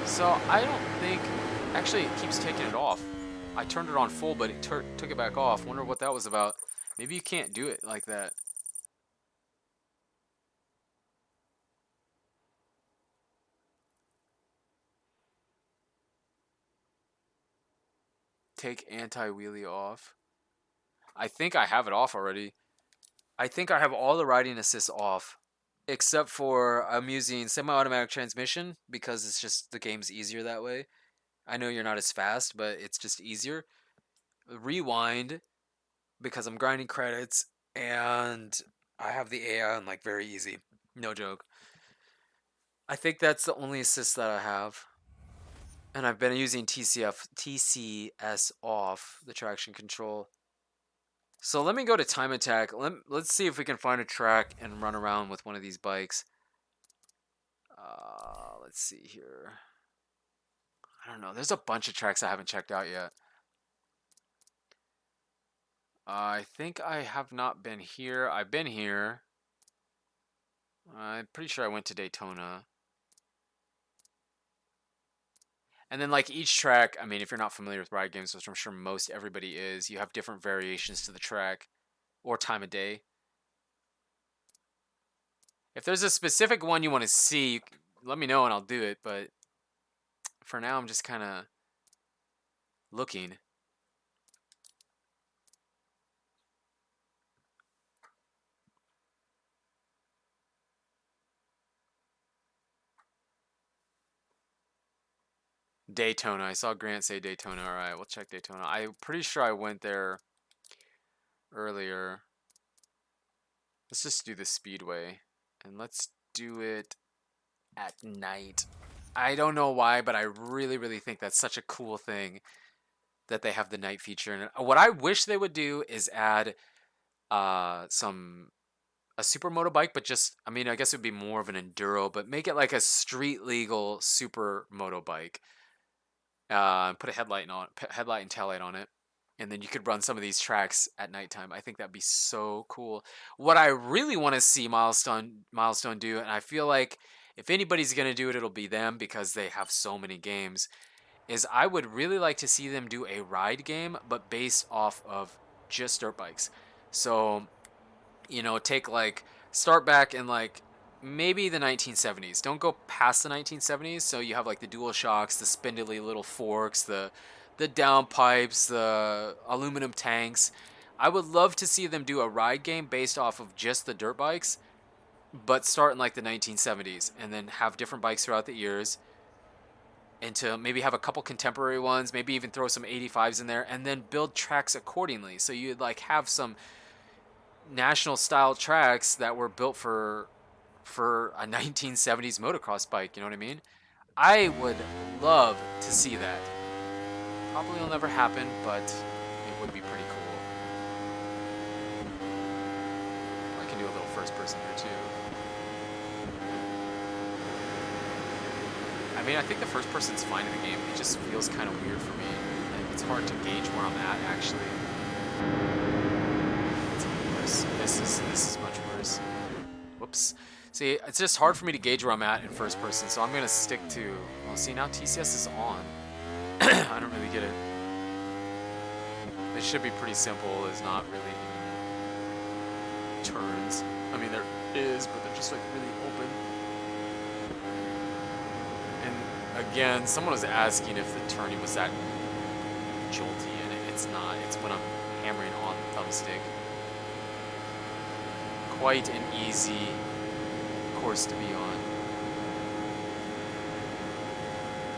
So I don't think, actually it keeps taking it off. I turned it on full, but it took it back off. Wonder what that was about. Maybe you can't do it like that. Take anti-wheelie off. I think I have it off already. I think I have all the riding assists off, except for I'm using semi-automatic transmission because it's just, the game's easier that way. I know you're not as fast, but it's just easier. Rewind because I'm grinding credits, and I have the AI on like very easy. No joke. I think that's the only assist that I have. And I've been using TCS off, the traction control. So let me go to time attack. Let's see if we can find a track and run around with one of these bikes. Let's see here. I don't know. There's a bunch of tracks I haven't checked out yet. I think I have not been here. I've been here. I'm pretty sure I went to Daytona. And then like each track, I mean, if you're not familiar with ride games, which I'm sure most everybody is, you have different variations to the track or time of day. If there's a specific one you want to see, let me know and I'll do it. But for now, I'm just kind of looking. Daytona. I saw Grant say Daytona. All right, we'll check Daytona. I'm pretty sure I went there earlier. Let's just do the Speedway. And let's do it at night. I don't know why, but I really, really think that's such a cool thing that they have the night feature. And what I wish they would do is add a supermoto bike, but just, I mean, I guess it would be more of an enduro, but make it like a street legal supermoto bike. Put a headlight and taillight on it, and then you could run some of these tracks at nighttime. I think that'd be so cool. What I really want to see Milestone do, and I feel like if anybody's gonna do it, it'll be them because they have so many games, is I would really like to see them do a ride game, but based off of just dirt bikes. So, take like, start back in like maybe the 1970s. Don't go past the 1970s. So you have like the dual shocks, the spindly little forks, the downpipes, the aluminum tanks. I would love to see them do a ride game based off of just the dirt bikes, but start in like the 1970s and then have different bikes throughout the years, and to maybe have a couple contemporary ones, maybe even throw some 85s in there, and then build tracks accordingly. So you'd like have some national style tracks that were built for a 1970s motocross bike, you know what I mean? I would love to see that. Probably will never happen, but it would be pretty cool. I can do a little first person here too. I mean, I think the first person's fine in the game. It just feels kind of weird for me. Like, it's hard to gauge where I'm at, actually. It's worse. This is much worse. Whoops. See, it's just hard for me to gauge where I'm at in first person, so I'm going to stick to... Well, see, now TCS is on. I don't really get it. It should be pretty simple. There's not really any turns. I mean, there is, but they're just, like, really open. And, again, someone was asking if the turning was that jolty, and it's not. It's when I'm hammering on the thumbstick. Quite an easy course to be on.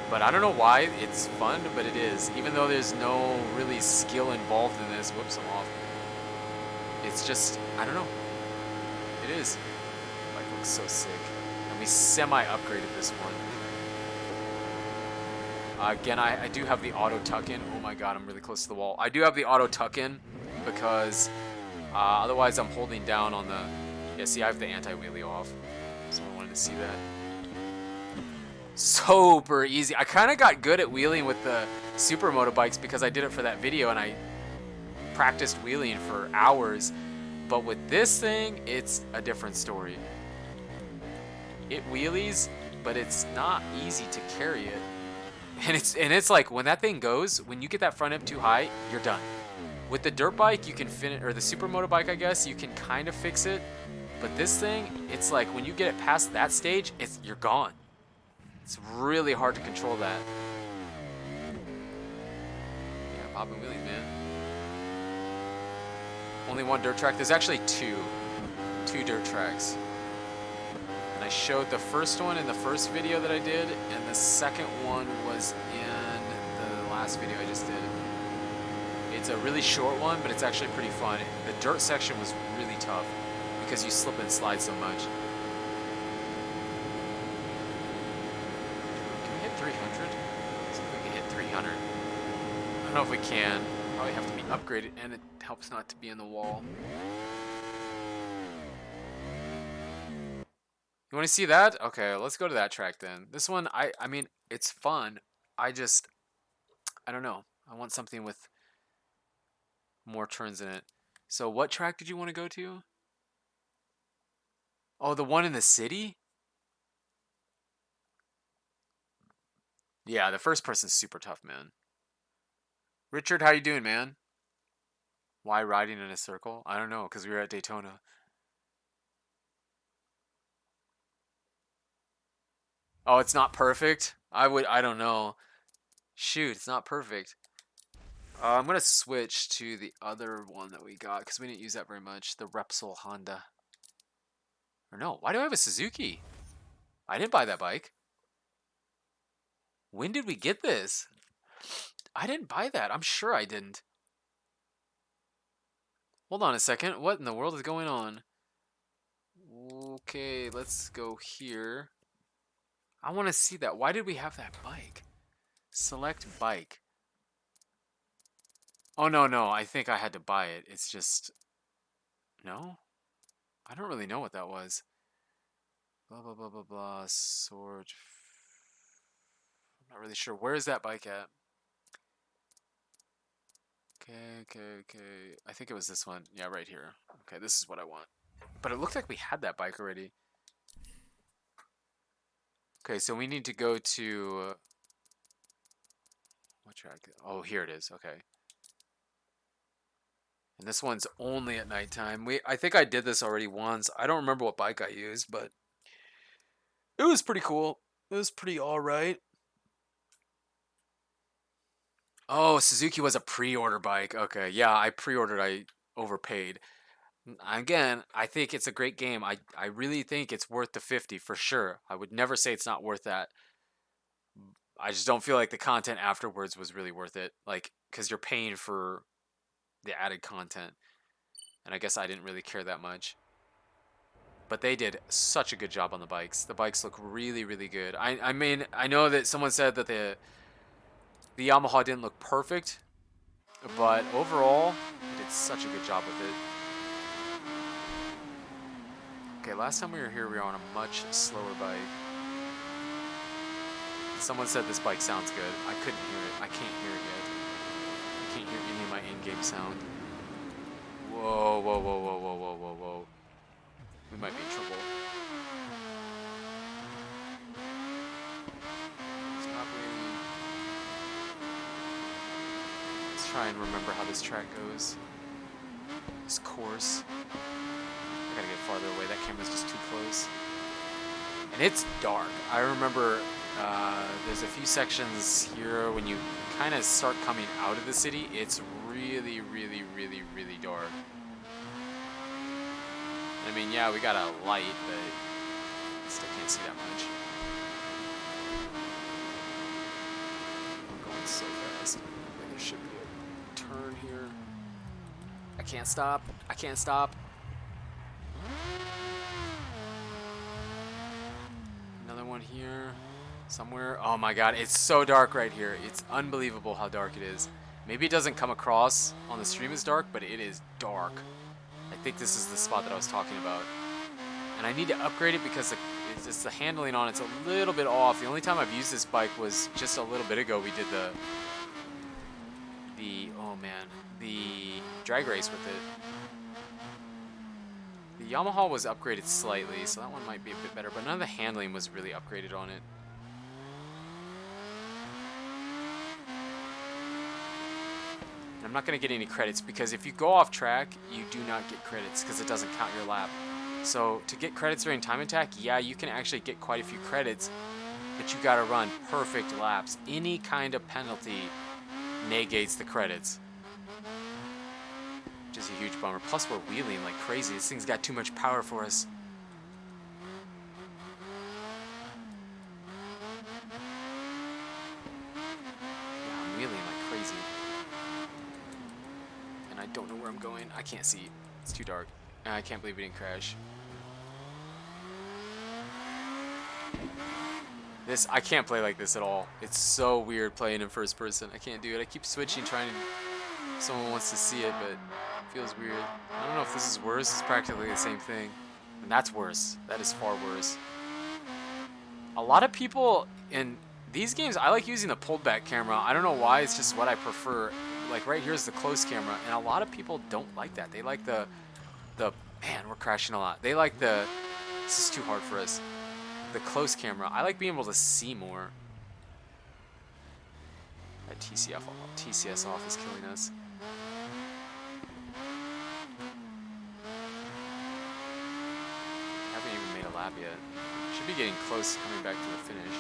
But I don't know why it's fun, but it is. Even though there's no really skill involved in this. Whoops, I'm off. It's just, I don't know. It is. Like looks so sick. And we semi-upgraded this one. Again, I do have the auto tuck-in. Oh my god, I'm really close to the wall. I do have the auto tuck-in because otherwise I'm holding down on the... Yeah, see, I have the anti-wheelie off. Someone wanted to see that. Super easy. I kind of got good at wheeling with the Supermoto bikes because I did it for that video and I practiced wheeling for hours. But with this thing, it's a different story. It wheelies, but it's not easy to carry it. And it's like when that thing goes, when you get that front end too high, you're done. With the dirt bike, you can finish, or the Supermoto bike, I guess, you can kind of fix it. But this thing, it's like when you get it past that stage, you're gone. It's really hard to control that. Yeah, bobbing wheelies, man. Only one dirt track. There's actually two dirt tracks. And I showed the first one in the first video that I did, and the second one was in the last video I just did. It's a really short one, but it's actually pretty fun. The dirt section was really tough because you slip and slide so much. Can we hit 300? See if we can hit 300. I don't know if we can. Probably have to be upgraded, and it helps not to be in the wall. You want to see that? Okay, let's go to that track then. This one, I mean, it's fun. I don't know. I want something with more turns in it. So what track did you want to go to? Oh, the one in the city? Yeah, the first person's super tough, man. Richard, how you doing, man? Why riding in a circle? I don't know, because we were at Daytona. Oh, it's not perfect? I don't know. Shoot, it's not perfect. I'm going to switch to the other one that we got, because we didn't use that very much. The Repsol Honda. Or no, why do I have a Suzuki? I didn't buy that bike. When did we get this? I didn't buy that. I'm sure I didn't. Hold on a second. What in the world is going on? Okay, let's go here. I want to see that. Why did we have that bike? Select bike. Oh, no. I think I had to buy it. It's just... No? I don't really know what that was. Blah, blah, blah, blah, blah. Sword. I'm not really sure. Where is that bike at? Okay. I think it was this one. Yeah, right here. Okay, this is what I want. But it looked like we had that bike already. Okay, so we need to go to... what track? Oh, here it is. Okay. And this one's only at nighttime. I think I did this already once. I don't remember what bike I used, but it was pretty cool. It was pretty alright. Oh, Suzuki was a pre-order bike. Okay, yeah, I pre-ordered. I overpaid. Again, I think it's a great game. I really think it's worth the 50 for sure. I would never say it's not worth that. I just don't feel like the content afterwards was really worth it. Like, because you're paying for the added content. And I guess I didn't really care that much. But they did such a good job on the bikes. The bikes look really, really good. I mean, I know that someone said that the Yamaha didn't look perfect. But overall, they did such a good job with it. Okay, last time we were here, we were on a much slower bike. Someone said this bike sounds good. I couldn't hear it. I can't hear it yet. I can't hear any of my in-game sound. Whoa. We might be in trouble. Stop waiting. Let's try and remember how this track goes. This course. I gotta get farther away. That camera's just too close. And it's dark. I remember there's a few sections here when you kind of start coming out of the city. It's really, really, really, really dark. I mean, yeah, we got a light, but I still can't see that much. I'm going so fast. There should be a turn here. I can't stop. one here somewhere. Oh my god, it's so dark right here. It's unbelievable how dark it is. Maybe it doesn't come across on the stream as dark, but it is dark. I think this is the spot that I was talking about. And I need to upgrade it because it's just the handling on it's a little bit off. The only time I've used this bike was just a little bit ago. We did the oh man, the drag race with it. The Yamaha was upgraded slightly, so that one might be a bit better, but none of the handling was really upgraded on it. And I'm not going to get any credits because if you go off track, you do not get credits because it doesn't count your lap. So to get credits during time attack, yeah, you can actually get quite a few credits, but you got to run perfect laps. Any kind of penalty negates the credits, which is a huge bummer. Plus we're wheeling like crazy. This thing's got too much power for us. Yeah, I'm wheeling like crazy. And I don't know where I'm going. I can't see. It's too dark. I can't believe we didn't crash. I can't play like this at all. It's so weird playing in first person. I can't do it. I keep switching, trying to... Someone wants to see it, but it feels weird. I don't know if this is worse. It's practically the same thing. And that's worse. That is far worse. A lot of people in these games, I like using the pulled back camera. I don't know why. It's just what I prefer. Like right here is the close camera, and a lot of people don't like that. They like the man, we're crashing a lot. They like this is too hard for us. The close camera. I like being able to see more. That TCS off is killing us. Haven't even made a lap yet. Should be getting close coming back to the finish.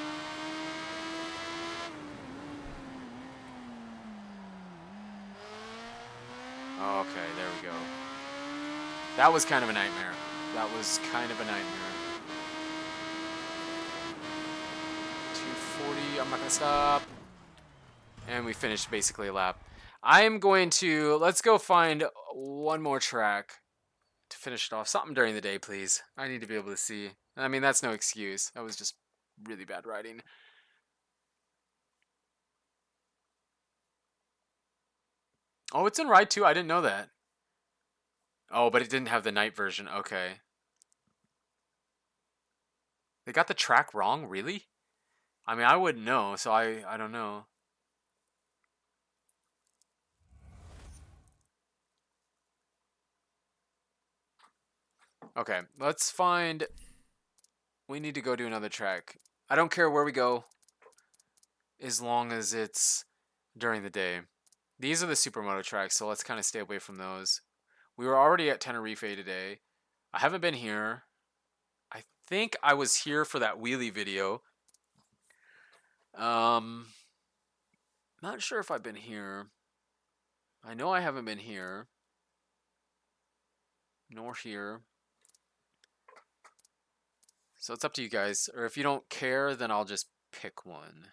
Okay, there we go. That was kind of a nightmare. That was kind of a nightmare. 240, I'm not gonna stop. And we finished basically a lap. I am going to, let's go find one more track to finish it off. Something during the day, please. I need to be able to see. I mean, that's no excuse. That was just really bad riding. Oh, it's in Ride 2. I didn't know that. Oh, but it didn't have the night version. Okay. They got the track wrong? Really? I mean, I wouldn't know, so I don't know. Okay, let's find... We need to go do another track. I don't care where we go, as long as it's during the day. These are the Supermoto tracks, so let's kind of stay away from those. We were already at Tenerife today. I haven't been here. I think I was here for that wheelie video. Not sure if I've been here. I know I haven't been here. Nor here. So it's up to you guys. Or if you don't care, then I'll just pick one.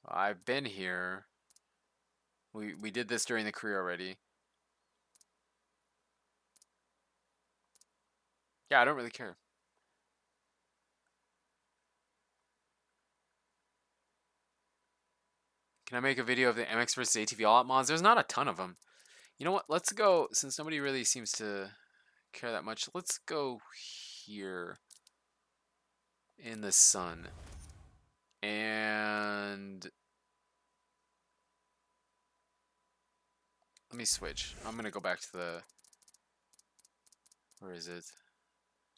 I've been here. We did this during the career already. Yeah, I don't really care. Can I make a video of the MX versus ATV all-out mods? There's not a ton of them. You know what? Let's go, since nobody really seems to care that much, let's go here in the sun. And let me switch. I'm going to go back to the... Where is it?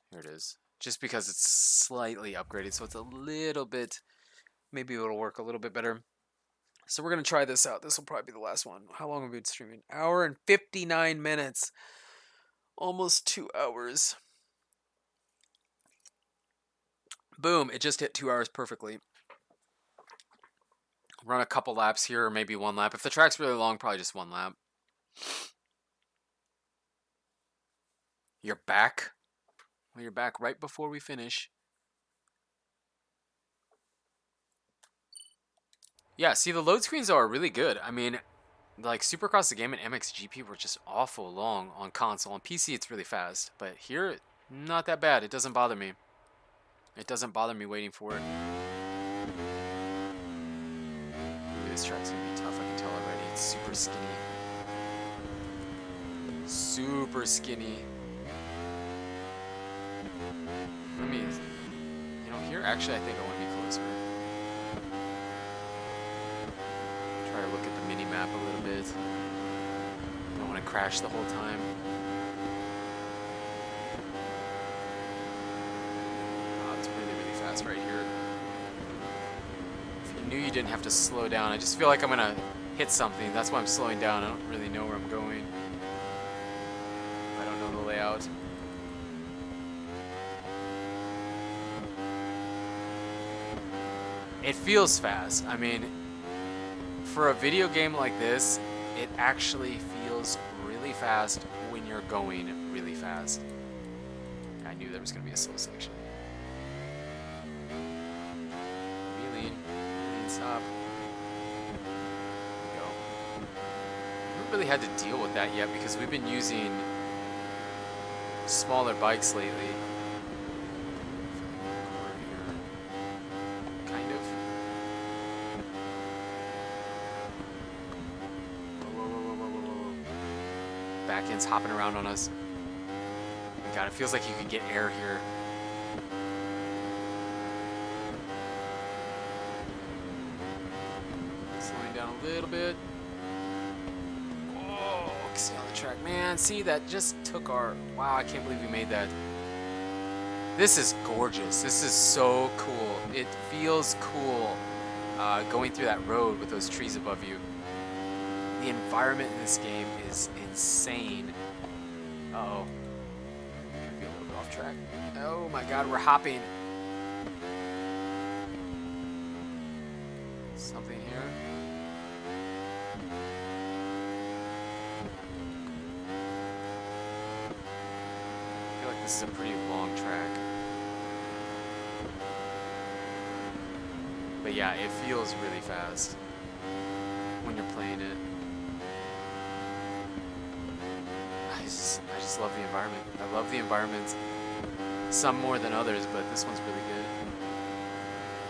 Here it is. Just because it's slightly upgraded, so it's a little bit... Maybe it'll work a little bit better. So we're going to try this out. This will probably be the last one. How long have we been streaming? Hour and 59 minutes. Almost 2 hours. Boom. It just hit 2 hours perfectly. Run a couple laps here, or maybe one lap. If the track's really long, probably just one lap. You're back? Well, you're back right before we finish. Yeah, see, the load screens are really good. I mean, like Supercross the game and MXGP were just awful long on console. On PC, it's really fast. But here, not that bad. It doesn't bother me. It doesn't bother me waiting for it. Ooh, this track's gonna be tough, I can tell already. It's super skinny. Super skinny. Let me, you know, here, actually, I think I want to be closer. Try to look at the mini-map a little bit. Don't want to crash the whole time. Oh, it's really, really fast right here. If you knew you didn't have to slow down, I just feel like I'm going to hit something. That's why I'm slowing down. I don't really know where I'm going. I don't know the layout. It feels fast. I mean, for a video game like this, it actually feels really fast when you're going really fast. I knew there was going to be a slow section. Wheeling, stop. There we go. I haven't really had to deal with that yet because we've been using smaller bikes lately. Back end's hopping around on us. Oh my God, it feels like you could get air here. Slowing down a little bit. Oh, see on the track. Man, see, that just took our... Wow, I can't believe we made that. This is gorgeous. This is so cool. It feels cool going through that road with those trees above you. The environment in this game is insane. Uh-oh. Maybe a little bit off track. Oh my God, we're hopping. Something here. I feel like this is a pretty long track. But yeah, it feels really fast when you're playing it. I just love the environment. I love the environment. Some more than others, but this one's really good.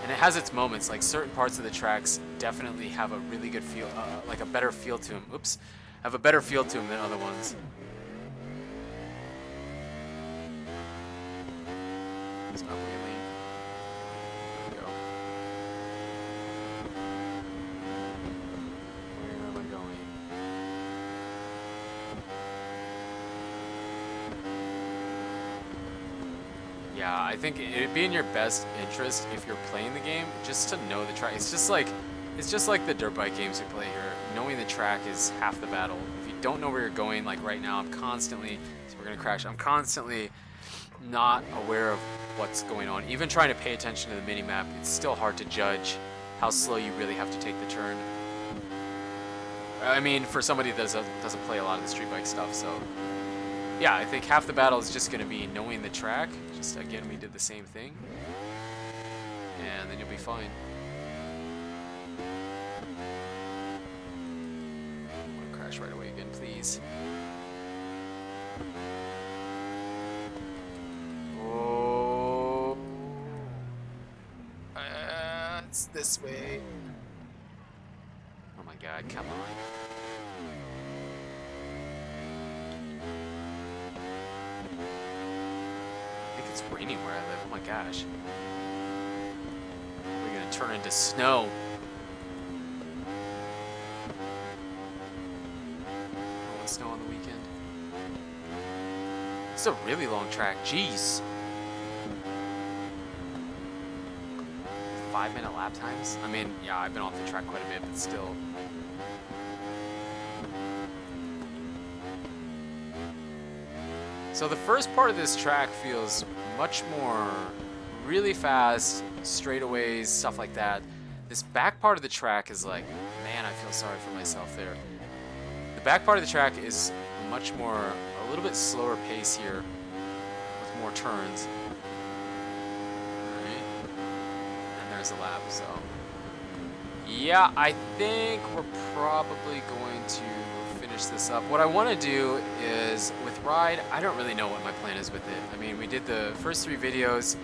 And it has its moments. Like certain parts of the tracks definitely have a really good feel, like a better feel to them. Oops, have a better feel to them than other ones. It's not really lean. There we go. Where am I going? Yeah, I think it'd be in your best interest if you're playing the game just to know the track. It's just like the dirt bike games we play here. Knowing the track is half the battle. If you don't know where you're going, like right now, I'm constantly, so we're gonna crash. I'm constantly not aware of what's going on. Even trying to pay attention to the mini map, it's still hard to judge how slow you really have to take the turn. I mean, for somebody that doesn't play a lot of the street bike stuff, so. Yeah, I think half the battle is just going to be knowing the track. Just, again, we did the same thing. And then you'll be fine. I want to crash right away again, please. Oh. It's this way. Oh my God, come on. It's raining where I live. Oh my gosh. We're gonna turn into snow. I want snow on the weekend. It's a really long track. Jeez. 5-minute lap times? I mean, yeah, I've been off the track quite a bit, but still. So the first part of this track feels much more really fast, straightaways, stuff like that. This back part of the track is like, man, I feel sorry for myself there. The back part of the track is much more, a little bit slower pace here with more turns. Alright. And there's a lap, so. Yeah, I think we're probably going to finish finish this up. What I want to do is, with Ride, I don't really know what my plan is with it. I mean, we did the first 3 videos,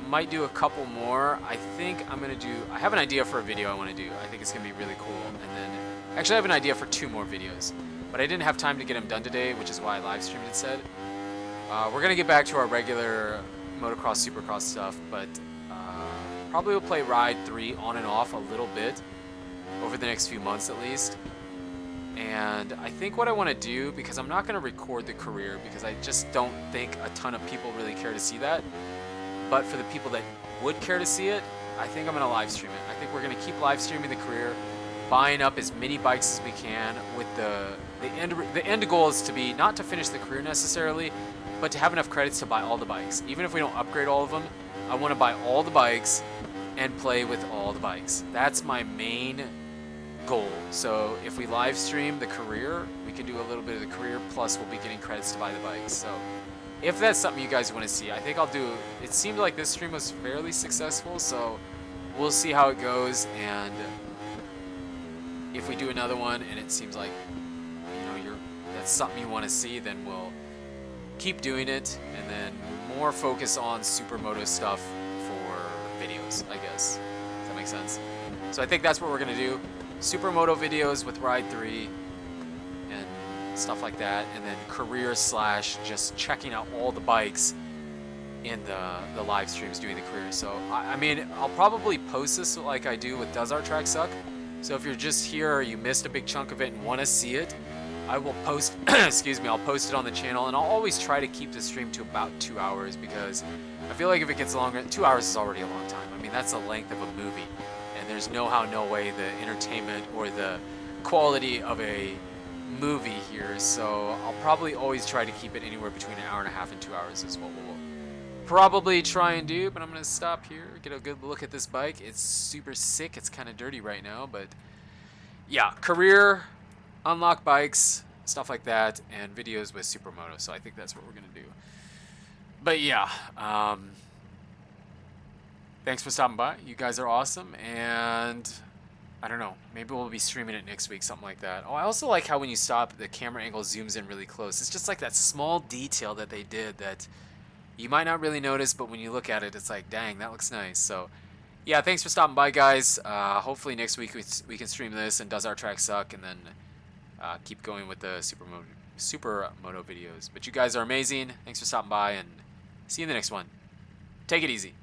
might do a couple more. I think I'm going to do, I have an idea for a video I want to do. I think it's going to be really cool. And then, actually I have an idea for 2 more videos. But I didn't have time to get them done today, which is why I live streamed instead. We're going to get back to our regular motocross, supercross stuff, but probably we'll play Ride 3 on and off a little bit over the next few months at least. And I think what I want to do, because I'm not going to record the career because I just don't think a ton of people really care to see that, but for the people that would care to see it, I think I'm going to live stream it. I think we're going to keep live streaming the career, buying up as many bikes as we can with the end goal is to be not to finish the career necessarily, but to have enough credits to buy all the bikes. Even if we don't upgrade all of them, I want to buy all the bikes and play with all the bikes. That's my main goal. So if we live stream the career, we can do a little bit of the career, plus we'll be getting credits to buy the bikes. So if that's something you guys want to see, I think I'll do. It seemed like this stream was fairly successful, so we'll see how it goes. And if we do another one and it seems like that's something you want to see, then we'll keep doing it, and then more focus on Supermoto stuff for videos, I guess. Does that make sense? So I think that's what we're going to do. Supermoto videos with Ride 3 and stuff like that, and then career / just checking out all the bikes in the live streams doing the career. So, I mean, I'll probably post this like I do with Does Our Track Suck? So if you're just here or you missed a big chunk of it and want to see it, I will post, excuse me, I'll post it on the channel, and I'll always try to keep the stream to about 2 hours, because I feel like if it gets longer, 2 hours is already a long time. I mean, that's the length of a movie, and there's no way the entertainment or the quality of a movie here, so I'll probably always try to keep it anywhere between an hour and a half and 2 hours is what we'll probably try and do. But I'm going to stop here, get a good look at this bike. It's super sick. It's kind of dirty right now, but yeah, career, unlock bikes, stuff like that, and videos with Supermoto. So I think that's what we're going to do. But yeah, thanks for stopping by. You guys are awesome, and I don't know, maybe we'll be streaming it next week, something like that. Oh, I also like how when you stop, the camera angle zooms in really close. It's just like that small detail that they did that you might not really notice, but when you look at it, it's like, dang, that looks nice. So yeah, thanks for stopping by, guys. Hopefully next week we can stream this and Does Our Track Suck, and then keep going with the Supermoto videos. But you guys are amazing. Thanks for stopping by, and see you in the next one. Take it easy.